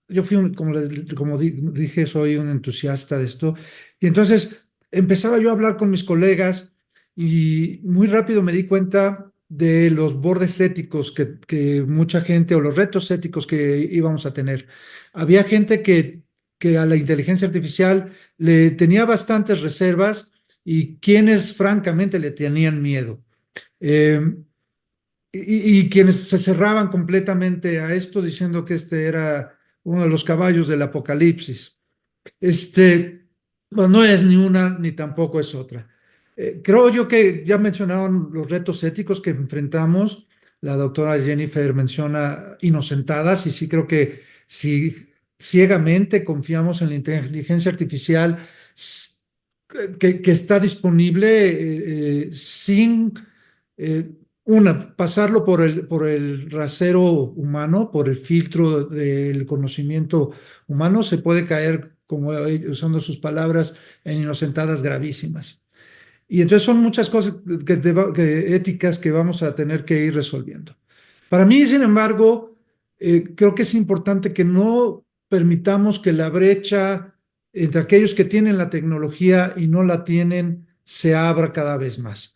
C: yo fui, como dije, soy un entusiasta de esto, y entonces empezaba yo a hablar con mis colegas y muy rápido me di cuenta de los bordes éticos que mucha gente, o los retos éticos que íbamos a tener. Había gente que a la inteligencia artificial le tenía bastantes reservas y quienes francamente le tenían miedo. Eh, y quienes se cerraban completamente a esto diciendo que este era uno de los caballos del apocalipsis. Bueno, no es ni una ni tampoco es otra. Creo yo que ya mencionaron los retos éticos que enfrentamos. La doctora Jennifer menciona inocentadas, y sí creo que si ciegamente confiamos en la inteligencia artificial que está disponible sin eh, pasarlo por el rasero humano, por el filtro del conocimiento humano, se puede caer, como usando sus palabras, en inocentadas gravísimas. Y entonces son muchas cosas éticas que vamos a tener que ir resolviendo. Para mí, sin embargo, creo que es importante que no permitamos que la brecha entre aquellos que tienen la tecnología y no la tienen se abra cada vez más.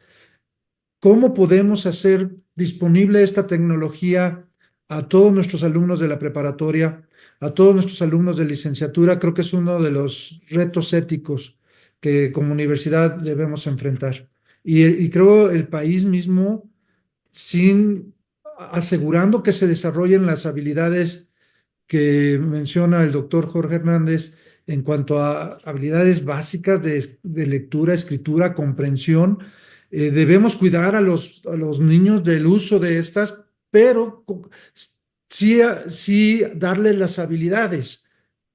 C: ¿Cómo podemos hacer disponible esta tecnología a todos nuestros alumnos de la preparatoria, a todos nuestros alumnos de licenciatura? Creo que es uno de los retos éticos que como universidad debemos enfrentar. Y creo el país mismo, asegurando que se desarrollen las habilidades que menciona el doctor Jorge Hernández en cuanto a habilidades básicas de lectura, escritura, comprensión. Debemos cuidar a los niños del uso de estas, pero sí darles las habilidades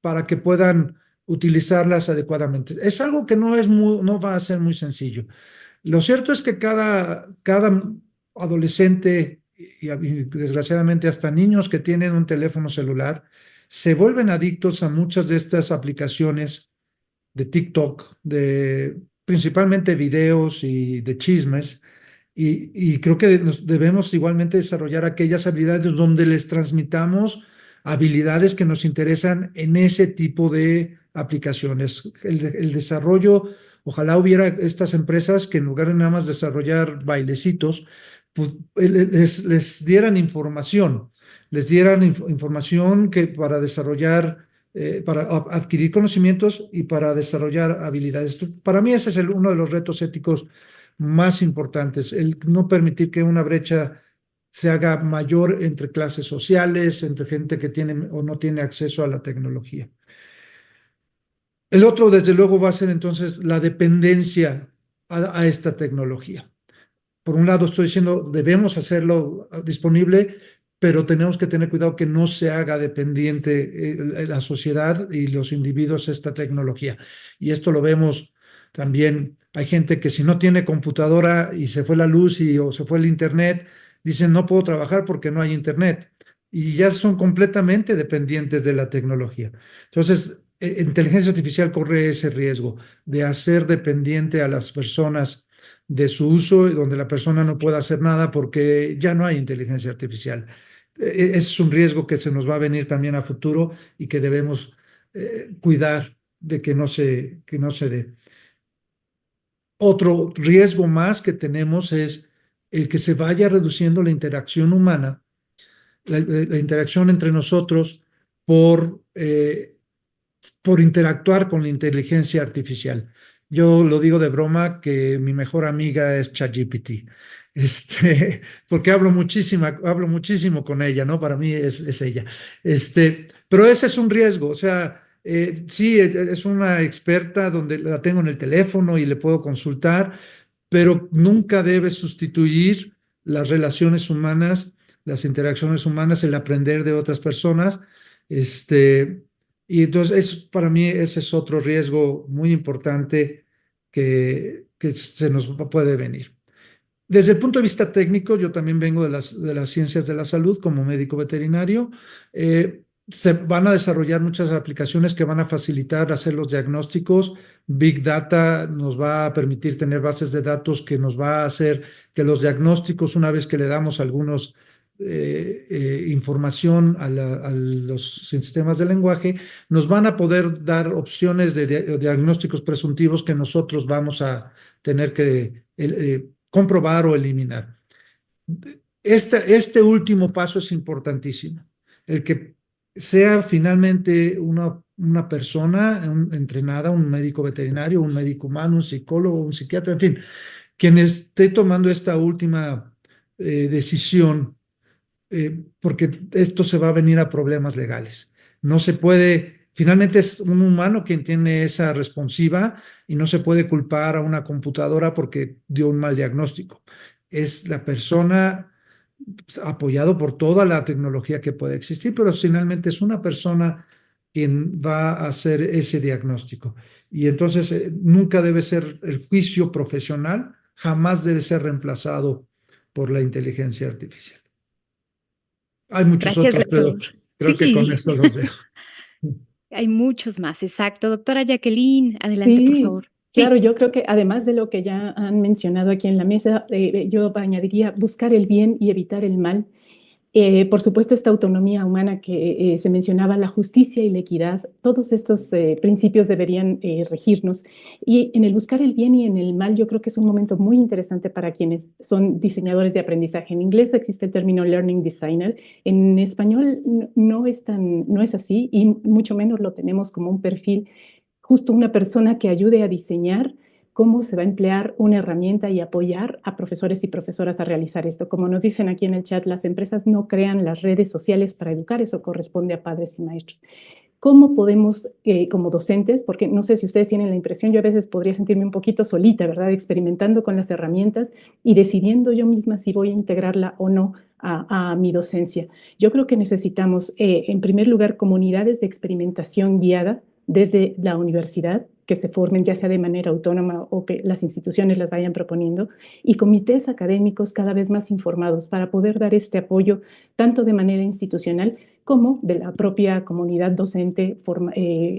C: para que puedan utilizarlas adecuadamente. Es algo que no va a ser muy sencillo. Lo cierto es que cada adolescente y desgraciadamente hasta niños que tienen un teléfono celular se vuelven adictos a muchas de estas aplicaciones de TikTok, de principalmente videos y de chismes. Y creo que debemos igualmente desarrollar aquellas habilidades donde les transmitamos habilidades que nos interesan en ese tipo de aplicaciones. El desarrollo, ojalá hubiera estas empresas que en lugar de nada más desarrollar bailecitos, pues, les dieran información, información que para desarrollar, para adquirir conocimientos y para desarrollar habilidades. Para mí ese es uno de los retos éticos más importantes, el no permitir que una brecha se haga mayor entre clases sociales, entre gente que tiene o no tiene acceso a la tecnología. El otro, desde luego, va a ser entonces la dependencia a esta tecnología. Por un lado, estoy diciendo, debemos hacerlo disponible, pero tenemos que tener cuidado que no se haga dependiente la sociedad y los individuos esta tecnología. Y esto lo vemos también. Hay gente que si no tiene computadora y se fue la luz o se fue el internet, dicen no puedo trabajar porque no hay internet. Y ya son completamente dependientes de la tecnología. Entonces, inteligencia artificial corre ese riesgo de hacer dependiente a las personas de su uso, donde la persona no pueda hacer nada porque ya no hay inteligencia artificial. Ese es un riesgo que se nos va a venir también a futuro y que debemos cuidar de que no se dé. Otro riesgo más que tenemos es el que se vaya reduciendo la interacción humana, la interacción entre nosotros por interactuar con la inteligencia artificial. Yo lo digo de broma que mi mejor amiga es ChatGPT, porque hablo muchísimo con ella, ¿no? Para mí es ella. Pero ese es un riesgo, o sea, sí, es una experta donde la tengo en el teléfono y le puedo consultar, pero nunca debe sustituir las relaciones humanas, las interacciones humanas, el aprender de otras personas. Y entonces, para mí, ese es otro riesgo muy importante que se nos puede venir. Desde el punto de vista técnico, yo también vengo de las ciencias de la salud como médico veterinario. Se van a desarrollar muchas aplicaciones que van a facilitar hacer los diagnósticos. Big Data nos va a permitir tener bases de datos que nos va a hacer que los diagnósticos, una vez que le damos algunos información a los sistemas de lenguaje, nos van a poder dar opciones de diagnósticos presuntivos que nosotros vamos a tener que comprobar o eliminar. Este último paso es importantísimo, el que sea finalmente una persona entrenada, un médico veterinario, un médico humano, un psicólogo, un psiquiatra, en fin, quien esté tomando esta última decisión, porque esto se va a venir a problemas legales. No se puede, finalmente es un humano quien tiene esa responsiva y no se puede culpar a una computadora porque dio un mal diagnóstico. Es la persona apoyado por toda la tecnología que puede existir, pero finalmente es una persona quien va a hacer ese diagnóstico. Y entonces nunca debe ser el juicio profesional, jamás debe ser reemplazado por la inteligencia artificial. Hay muchos
B: Gracias,
C: otros, pero
B: doctor.
C: creo que con
B: Sí,
C: esto los dejo.
B: hay muchos más, exacto. Doctora Jacqueline, adelante, por
D: Sí,
B: favor.
D: claro,
B: Sí,
D: yo creo que además de lo que ya han mencionado aquí en la mesa, yo añadiría buscar el bien y evitar el mal. Por supuesto, esta autonomía humana que se mencionaba, la justicia y la equidad, todos estos principios deberían regirnos. Y en el buscar el bien y en el mal, yo creo que es un momento muy interesante para quienes son diseñadores de aprendizaje. En inglés existe el término learning designer. En español no es así y mucho menos lo tenemos como un perfil, justo una persona que ayude a diseñar cómo se va a emplear una herramienta y apoyar a profesores y profesoras a realizar esto. Como nos dicen aquí en el chat, las empresas no crean las redes sociales para educar, eso corresponde a padres y maestros. ¿Cómo podemos, como docentes, porque no sé si ustedes tienen la impresión, yo a veces podría sentirme un poquito solita, ¿verdad? Experimentando con las herramientas y decidiendo yo misma si voy a integrarla o no a mi docencia. Yo creo que necesitamos, en primer lugar, comunidades de experimentación guiada desde la universidad, que se formen ya sea de manera autónoma o que las instituciones las vayan proponiendo, y comités académicos cada vez más informados para poder dar este apoyo tanto de manera institucional como de la propia comunidad docente,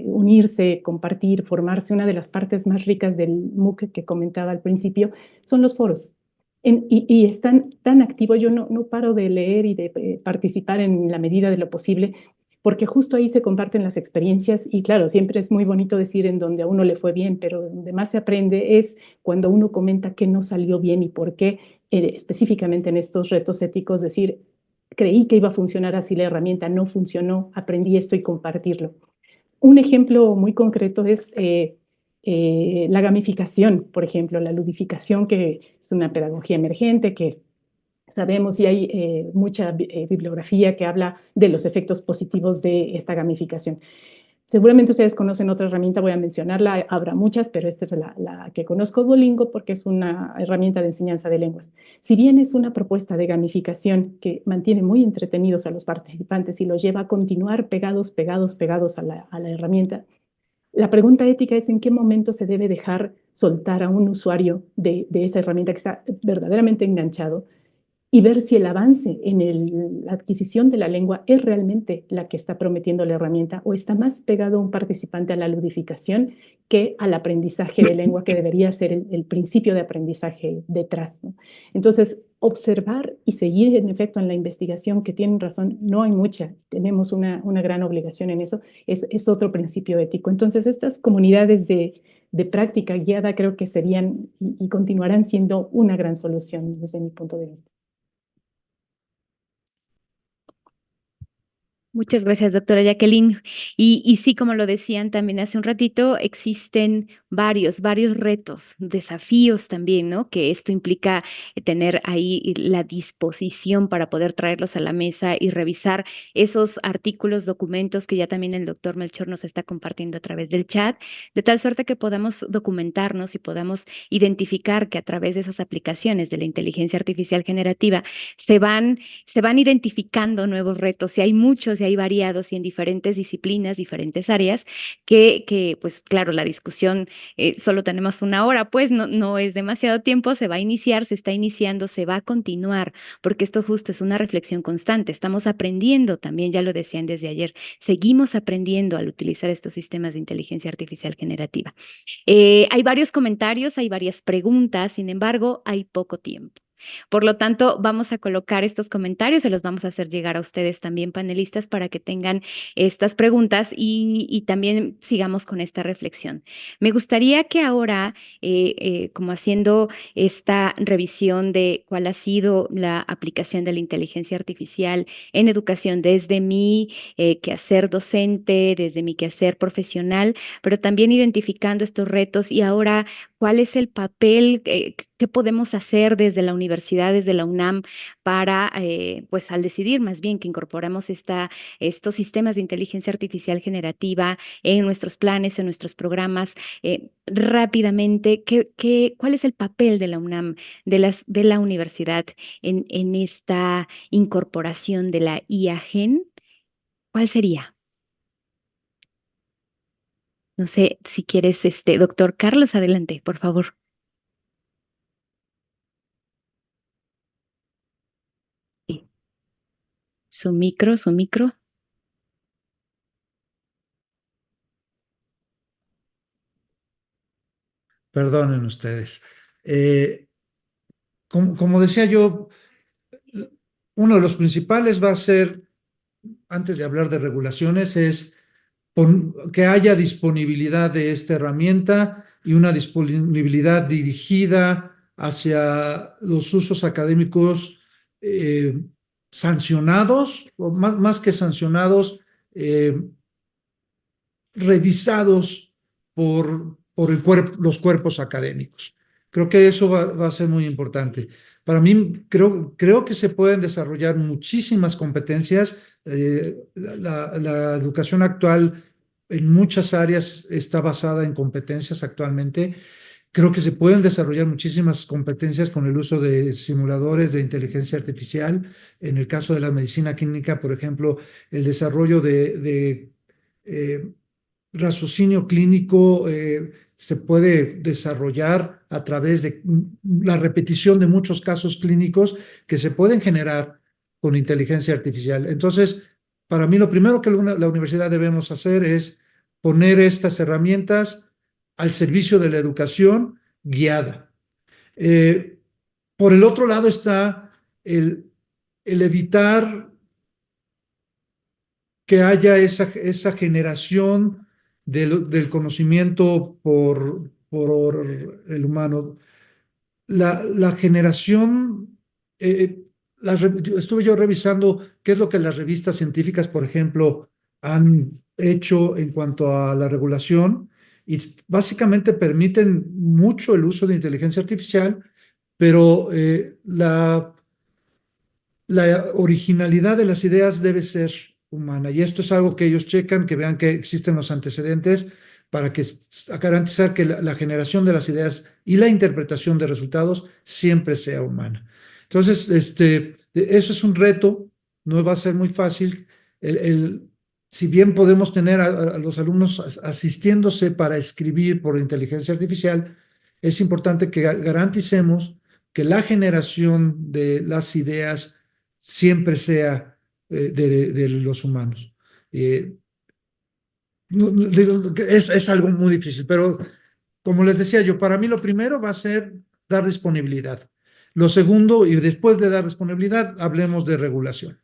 D: unirse, compartir, formarse. Una de las partes más ricas del MOOC que comentaba al principio son los foros. Y están tan activos, yo no paro de leer y de participar en la medida de lo posible, porque justo ahí se comparten las experiencias y claro, siempre es muy bonito decir en donde a uno le fue bien, pero donde más se aprende es cuando uno comenta qué no salió bien y por qué, específicamente en estos retos éticos, decir, creí que iba a funcionar así la herramienta, no funcionó, aprendí esto y compartirlo. Un ejemplo muy concreto es la gamificación, por ejemplo, la ludificación, que es una pedagogía emergente que sabemos y hay mucha bibliografía que habla de los efectos positivos de esta gamificación. Seguramente ustedes conocen otra herramienta, voy a mencionarla, habrá muchas, pero esta es la que conozco, Duolingo, porque es una herramienta de enseñanza de lenguas. Si bien es una propuesta de gamificación que mantiene muy entretenidos a los participantes y los lleva a continuar pegados a la herramienta, la pregunta ética es en qué momento se debe dejar soltar a un usuario de esa herramienta que está verdaderamente enganchado y ver si el avance en la adquisición de la lengua es realmente la que está prometiendo la herramienta o está más pegado un participante a la ludificación que al aprendizaje de lengua, que debería ser el principio de aprendizaje detrás, ¿no? Entonces, observar y seguir en efecto en la investigación, que tienen razón, no hay mucha, tenemos una gran obligación en eso, es otro principio ético. Entonces, estas comunidades de práctica guiada creo que serían y continuarán siendo una gran solución desde mi punto de vista.
B: muchas gracias, doctora Jacqueline. Y sí, como lo decían también hace un ratito, existen varios retos, desafíos también, ¿no? Que esto implica tener ahí la disposición para poder traerlos a la mesa y revisar esos artículos, documentos que ya también el doctor Melchor nos está compartiendo a través del chat, de tal suerte que podamos documentarnos y podamos identificar que a través de esas aplicaciones de la inteligencia artificial generativa se van identificando nuevos retos, y hay muchos, y hay variados y en diferentes disciplinas, diferentes áreas, pues claro, la discusión, solo tenemos una hora, pues no es demasiado tiempo, se va a iniciar, se está iniciando, se va a continuar, porque esto justo es una reflexión constante, estamos aprendiendo también, ya lo decían desde ayer, seguimos aprendiendo al utilizar estos sistemas de inteligencia artificial generativa. Hay varios comentarios, hay varias preguntas, sin embargo, hay poco tiempo. Por lo tanto, vamos a colocar estos comentarios, se los vamos a hacer llegar a ustedes también, panelistas, para que tengan estas preguntas y también sigamos con esta reflexión. Me gustaría que ahora, como haciendo esta revisión de cuál ha sido la aplicación de la inteligencia artificial en educación desde mi quehacer docente, desde mi quehacer profesional, pero también identificando estos retos y ahora cuál es el papel que podemos hacer desde la universidad, desde la UNAM, para, pues al decidir más bien que incorporemos estos sistemas de inteligencia artificial generativa en nuestros planes, en nuestros programas, rápidamente, ¿cuál es el papel de la UNAM, de la universidad en esta incorporación de la IA Gen? ¿Cuál sería? No sé si quieres, doctor Carlos, adelante, por favor. Sí. Su micro.
C: Perdonen ustedes. Como decía yo, uno de los principales va a ser, antes de hablar de regulaciones, es que haya disponibilidad de esta herramienta y una disponibilidad dirigida hacia los usos académicos sancionados, o más que sancionados, revisados por los cuerpos académicos. Creo que eso va a ser muy importante. Para mí, creo que se pueden desarrollar muchísimas competencias. La educación actual en muchas áreas está basada en competencias actualmente. Creo que se pueden desarrollar muchísimas competencias con el uso de simuladores de inteligencia artificial. En el caso de la medicina clínica, por ejemplo, el desarrollo de raciocinio clínico se puede desarrollar a través de la repetición de muchos casos clínicos que se pueden generar con inteligencia artificial. Entonces, para mí lo primero que la universidad debemos hacer es poner estas herramientas al servicio de la educación guiada. Por el otro lado está el evitar que haya esa generación del conocimiento por el humano. La generación, estuve yo revisando qué es lo que las revistas científicas, por ejemplo, han hecho en cuanto a la regulación y básicamente permiten mucho el uso de inteligencia artificial, pero la originalidad de las ideas debe ser humana y esto es algo que ellos checan, que vean que existen los antecedentes para garantizar que la generación de las ideas y la interpretación de resultados siempre sea humana. Entonces, eso es un reto, no va a ser muy fácil. Si bien podemos tener a los alumnos asistiéndose para escribir por inteligencia artificial, es importante que garanticemos que la generación de las ideas siempre sea de los humanos. Es algo muy difícil, pero como les decía yo, para mí lo primero va a ser dar disponibilidad. Lo segundo, y después de dar disponibilidad, hablemos de regulación.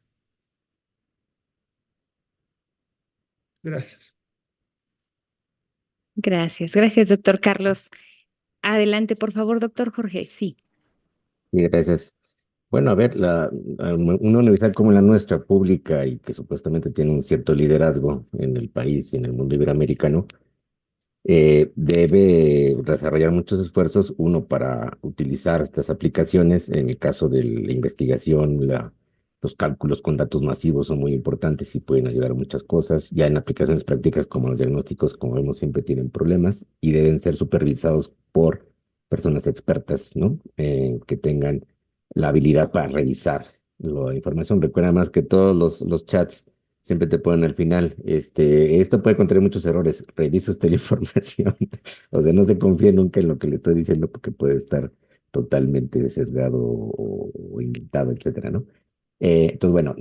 C: Gracias.
B: Gracias, doctor Carlos. Adelante, por favor, doctor Jorge. Sí.
F: Sí, gracias. Bueno, a ver, una universidad como la nuestra, pública y que supuestamente tiene un cierto liderazgo en el país y en el mundo iberoamericano, debe desarrollar muchos esfuerzos, uno, para utilizar estas aplicaciones. En el caso de la investigación, los cálculos con datos masivos son muy importantes y pueden ayudar a muchas cosas. Ya en aplicaciones prácticas como los diagnósticos, como vemos, siempre tienen problemas y deben ser supervisados por personas expertas, ¿no? Que tengan la habilidad para revisar la información. Recuerda más que todos los chats siempre te ponen al final, esto puede contener muchos errores, revisa usted la información. O sea, no se confíe nunca en lo que le estoy diciendo porque puede estar totalmente sesgado o inventado, etcétera, ¿no? Entonces, bueno,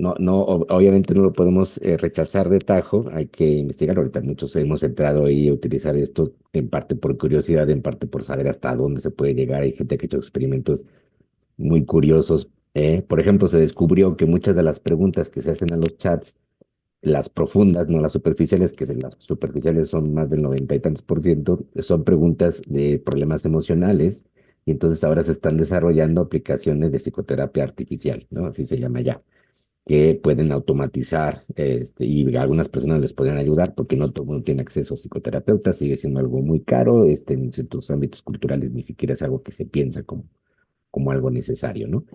F: obviamente no lo podemos rechazar de tajo, hay que investigar. Ahorita muchos hemos entrado ahí a utilizar esto en parte por curiosidad, en parte por saber hasta dónde se puede llegar. Hay gente que ha hecho experimentos muy curiosos. Por ejemplo, se descubrió que muchas de las preguntas que se hacen a los chats, las profundas, no las superficiales, las superficiales son más del 90 y tantos por ciento, son preguntas de problemas emocionales, y entonces ahora se están desarrollando aplicaciones de psicoterapia artificial, ¿no? Así se llama ya, que pueden automatizar, y algunas personas les podrían ayudar, porque no todo el mundo tiene acceso a psicoterapeutas, sigue siendo algo muy caro, en ciertos ámbitos culturales ni siquiera es algo que se piensa como algo necesario, ¿no?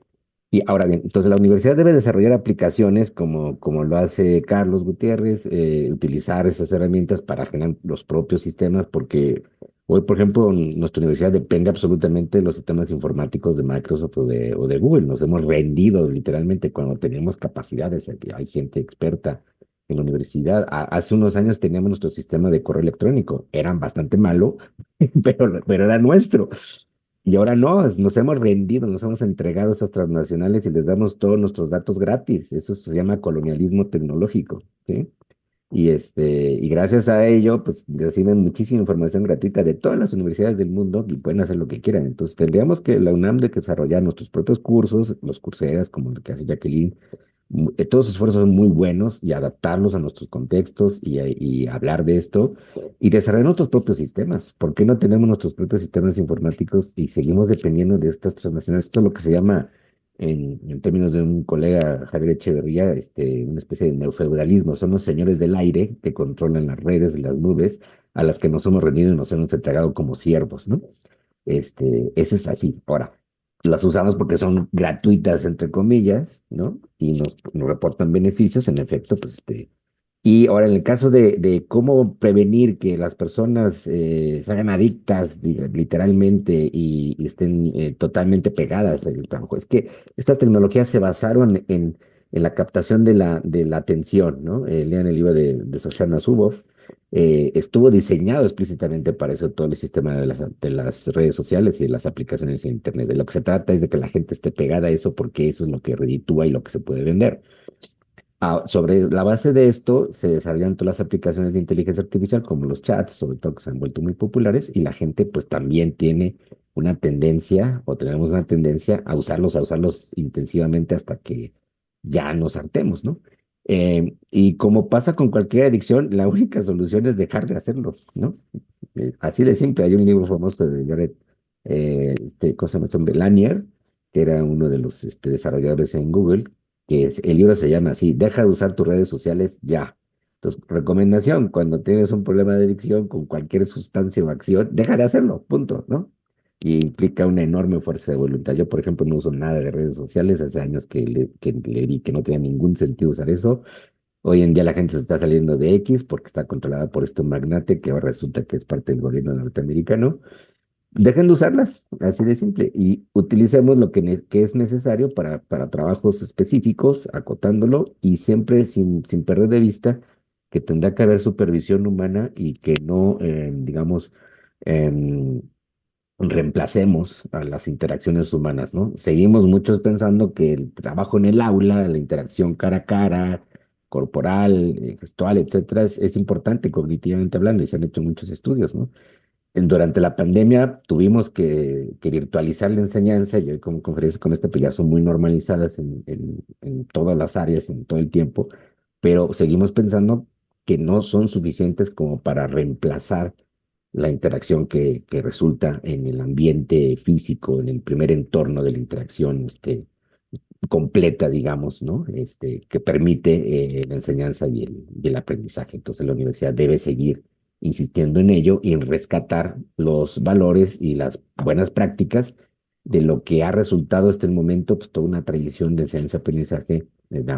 F: Y ahora bien, entonces la universidad debe desarrollar aplicaciones como lo hace Carlos Gutiérrez, utilizar esas herramientas para generar los propios sistemas, porque hoy, por ejemplo, nuestra universidad depende absolutamente de los sistemas informáticos de Microsoft o de Google. Nos hemos rendido literalmente cuando teníamos capacidades. Aquí hay gente experta en la universidad. Hace unos años teníamos nuestro sistema de correo electrónico. Era bastante malo, pero era nuestro. Y ahora no, nos hemos rendido, nos hemos entregado a esas transnacionales y les damos todos nuestros datos gratis. Eso se llama colonialismo tecnológico, ¿sí? Y gracias a ello, pues reciben muchísima información gratuita de todas las universidades del mundo y pueden hacer lo que quieran. Entonces, tendríamos que la UNAM de que desarrollar nuestros propios cursos, los curseras, como lo que hace Jacqueline. Todos los esfuerzos son muy buenos y adaptarlos a nuestros contextos y hablar de esto y desarrollar nuestros propios sistemas. ¿Por qué no tenemos nuestros propios sistemas informáticos y seguimos dependiendo de estas transnacionales? Esto es lo que se llama, en términos de un colega, Javier Echeverría, una especie de neofeudalismo. Son los señores del aire que controlan las redes y las nubes a las que nos hemos rendido y nos hemos entregado como siervos, ¿no? Ese es así. Ahora, las usamos porque son gratuitas, entre comillas, ¿no? Y nos reportan beneficios, en efecto, pues Y ahora, en el caso de cómo prevenir que las personas se hagan adictas, literalmente, y estén totalmente pegadas al trabajo, es que estas tecnologías se basaron en la captación de la atención, ¿no? Lean el libro de Shoshana Zuboff. Estuvo diseñado explícitamente para eso todo el sistema de las redes sociales y de las aplicaciones de Internet. De lo que se trata es de que la gente esté pegada a eso porque eso es lo que reditúa y lo que se puede vender. Sobre la base de esto se desarrollan todas las aplicaciones de inteligencia artificial, como los chats, sobre todo, que se han vuelto muy populares, y la gente pues también tiene una tendencia, o tenemos una tendencia a usarlos intensivamente hasta que ya nos hartemos, ¿no? Y como pasa con cualquier adicción, la única solución es dejar de hacerlo, ¿no? Así de simple. Hay un libro famoso de Jared, ¿cómo se llama este hombre? Lanier, que era uno de los desarrolladores en Google, el libro se llama así: deja de usar tus redes sociales ya. Entonces, recomendación: cuando tienes un problema de adicción con cualquier sustancia o acción, deja de hacerlo, punto, ¿no? Y implica una enorme fuerza de voluntad. Yo, por ejemplo, no uso nada de redes sociales. Hace años que le vi que no tenía ningún sentido usar eso. Hoy en día la gente se está saliendo de X porque está controlada por este magnate que ahora resulta que es parte del gobierno norteamericano. Dejen de usarlas, así de simple, y utilicemos lo que es necesario para trabajos específicos, acotándolo, y siempre sin perder de vista que tendrá que haber supervisión humana y que no, digamos, em, reemplacemos a las interacciones humanas, ¿no? Seguimos muchos pensando que el trabajo en el aula, la interacción cara a cara, corporal, gestual, etcétera, es importante cognitivamente hablando, y se han hecho muchos estudios, ¿no? Durante la pandemia tuvimos que virtualizar la enseñanza, y hoy como conferencias como esta pues ya son muy normalizadas en todas las áreas, en todo el tiempo, pero seguimos pensando que no son suficientes como para reemplazar la interacción que resulta en el ambiente físico, en el primer entorno de la interacción completa, digamos, ¿no? Que permite la enseñanza y el aprendizaje. Entonces la universidad debe seguir insistiendo en ello y en rescatar los valores y las buenas prácticas de lo que ha resultado hasta el momento, pues toda una tradición de enseñanza-aprendizaje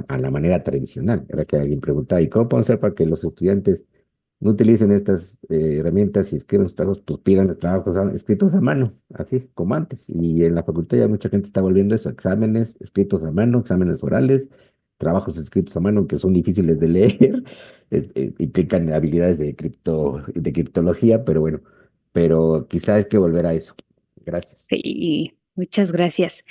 F: a la manera tradicional. Era que alguien preguntaba: ¿y cómo podemos hacer para que los estudiantes no utilicen estas herramientas y escriban sus trabajos? Pues pidan los trabajos escritos a mano, así como antes. Y en la facultad ya mucha gente está volviendo eso: exámenes escritos a mano, exámenes orales, trabajos escritos a mano que son difíciles de leer, implican habilidades de criptología, pero bueno, pero quizá hay que volver a eso. Gracias.
B: Sí, muchas gracias.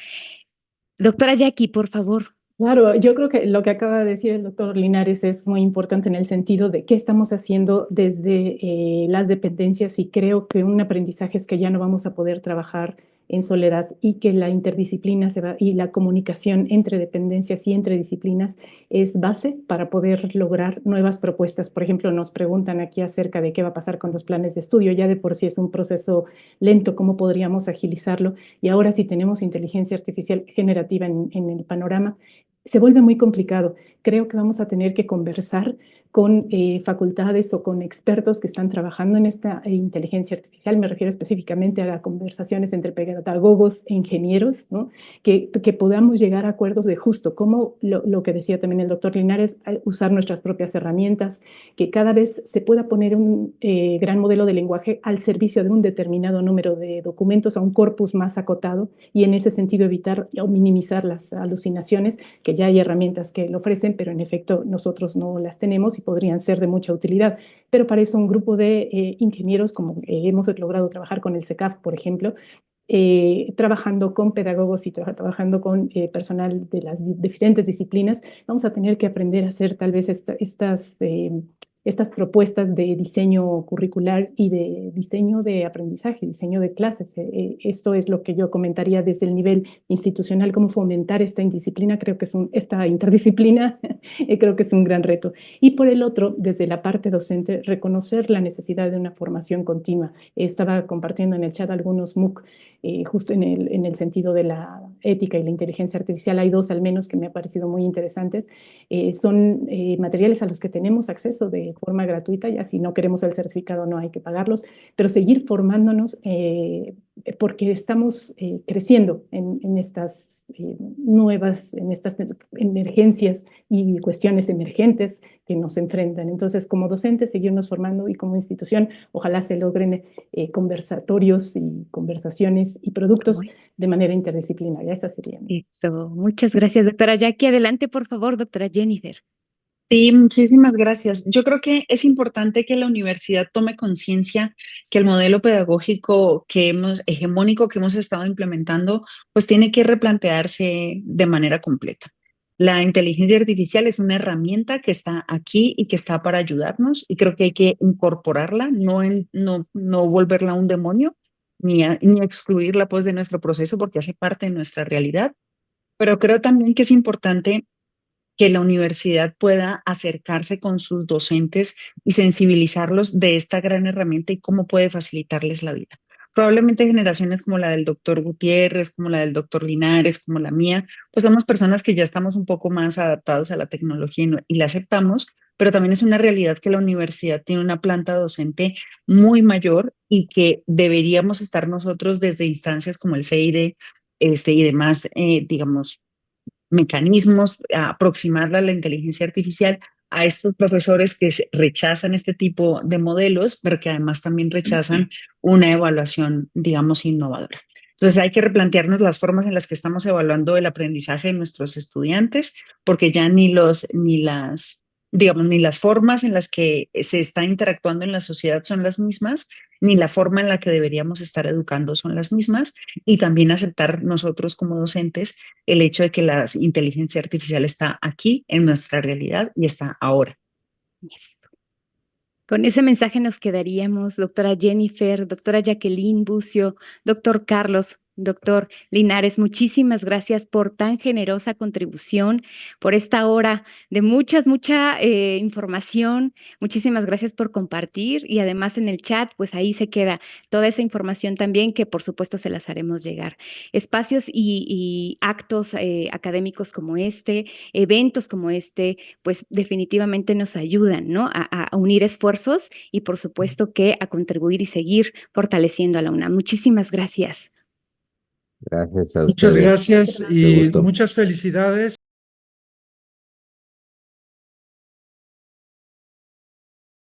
B: Doctora Jackie, por favor.
D: Claro, yo creo que lo que acaba de decir el doctor Linares es muy importante en el sentido de qué estamos haciendo desde las dependencias, y creo que un aprendizaje es que ya no vamos a poder trabajar en soledad y que la interdisciplina y la comunicación entre dependencias y entre disciplinas es base para poder lograr nuevas propuestas. Por ejemplo, nos preguntan aquí acerca de qué va a pasar con los planes de estudio. Ya de por sí es un proceso lento, ¿cómo podríamos agilizarlo? Y ahora si tenemos inteligencia artificial generativa en el panorama, se vuelve muy complicado. Creo que vamos a tener que conversar con facultades o con expertos que están trabajando en esta inteligencia artificial. Me refiero específicamente a conversaciones entre pedagogos e ingenieros, ¿no? Que podamos llegar a acuerdos de justo cómo, lo que decía también el doctor Linares, usar nuestras propias herramientas, que cada vez se pueda poner un gran modelo de lenguaje al servicio de un determinado número de documentos, a un corpus más acotado, y en ese sentido evitar o minimizar las alucinaciones, que ya hay herramientas que lo ofrecen, pero en efecto nosotros no las tenemos y podrían ser de mucha utilidad. Pero para eso un grupo de ingenieros, como hemos logrado trabajar con el CECAF, por ejemplo, trabajando con pedagogos y trabajando con personal de las diferentes disciplinas, vamos a tener que aprender a hacer tal vez estas propuestas de diseño curricular y de diseño de aprendizaje, diseño de clases. Esto es lo que yo comentaría desde el nivel institucional, cómo fomentar esta indisciplina. Creo que esta interdisciplina, creo que es un gran reto. Y por el otro, desde la parte docente, reconocer la necesidad de una formación continua. Estaba compartiendo en el chat algunos MOOC, justo en el sentido de la ética y la inteligencia artificial. Hay 2 al menos que me han parecido muy interesantes. Son materiales a los que tenemos acceso de forma gratuita, ya si no queremos el certificado no hay que pagarlos, pero seguir formándonos porque estamos creciendo en estas en estas emergencias y cuestiones emergentes que nos enfrentan. Entonces, como docentes, seguirnos formando, y como institución, ojalá se logren conversatorios y conversaciones y productos de manera interdisciplinaria. Esa sería.
B: Listo. Muchas gracias, doctora Jackie. Adelante, por favor, doctora Jennifer.
E: Sí, muchísimas gracias. Yo creo que es importante que la universidad tome conciencia que el modelo pedagógico hegemónico que hemos estado implementando, pues tiene que replantearse de manera completa. La inteligencia artificial es una herramienta que está aquí y que está para ayudarnos, y creo que hay que incorporarla, no volverla un demonio, ni excluirla pues de nuestro proceso, porque hace parte de nuestra realidad. Pero creo también que es importante que la universidad pueda acercarse con sus docentes y sensibilizarlos de esta gran herramienta y cómo puede facilitarles la vida. Probablemente generaciones como la del doctor Gutiérrez, como la del doctor Linares, como la mía, pues somos personas que ya estamos un poco más adaptados a la tecnología y la aceptamos, pero también es una realidad que la universidad tiene una planta docente muy mayor y que deberíamos estar nosotros desde instancias como el CEIDE y demás, digamos, mecanismos, a aproximarla a la inteligencia artificial a estos profesores que rechazan este tipo de modelos, pero que además también rechazan una evaluación, digamos, innovadora. Entonces hay que replantearnos las formas en las que estamos evaluando el aprendizaje de nuestros estudiantes, porque ya ni las formas en las que se está interactuando en la sociedad son las mismas, ni la forma en la que deberíamos estar educando son las mismas, y también aceptar nosotros como docentes el hecho de que la inteligencia artificial está aquí en nuestra realidad y está ahora.
B: Yes. Con ese mensaje nos quedaríamos, doctora Jennifer, doctora Jacqueline Bucio, doctor Carlos, doctor Linares. Muchísimas gracias por tan generosa contribución, por esta hora de mucha información. Muchísimas gracias por compartir, y además en el chat, pues ahí se queda toda esa información también, que por supuesto se las haremos llegar. Espacios y actos académicos como este, eventos como este, pues definitivamente nos ayudan, ¿no? A unir esfuerzos y por supuesto que a contribuir y seguir fortaleciendo a la UNAM. Muchísimas gracias.
F: Gracias a
C: Muchas
F: ustedes.
C: gracias
F: Mucho
C: y
F: gusto.
C: muchas felicidades.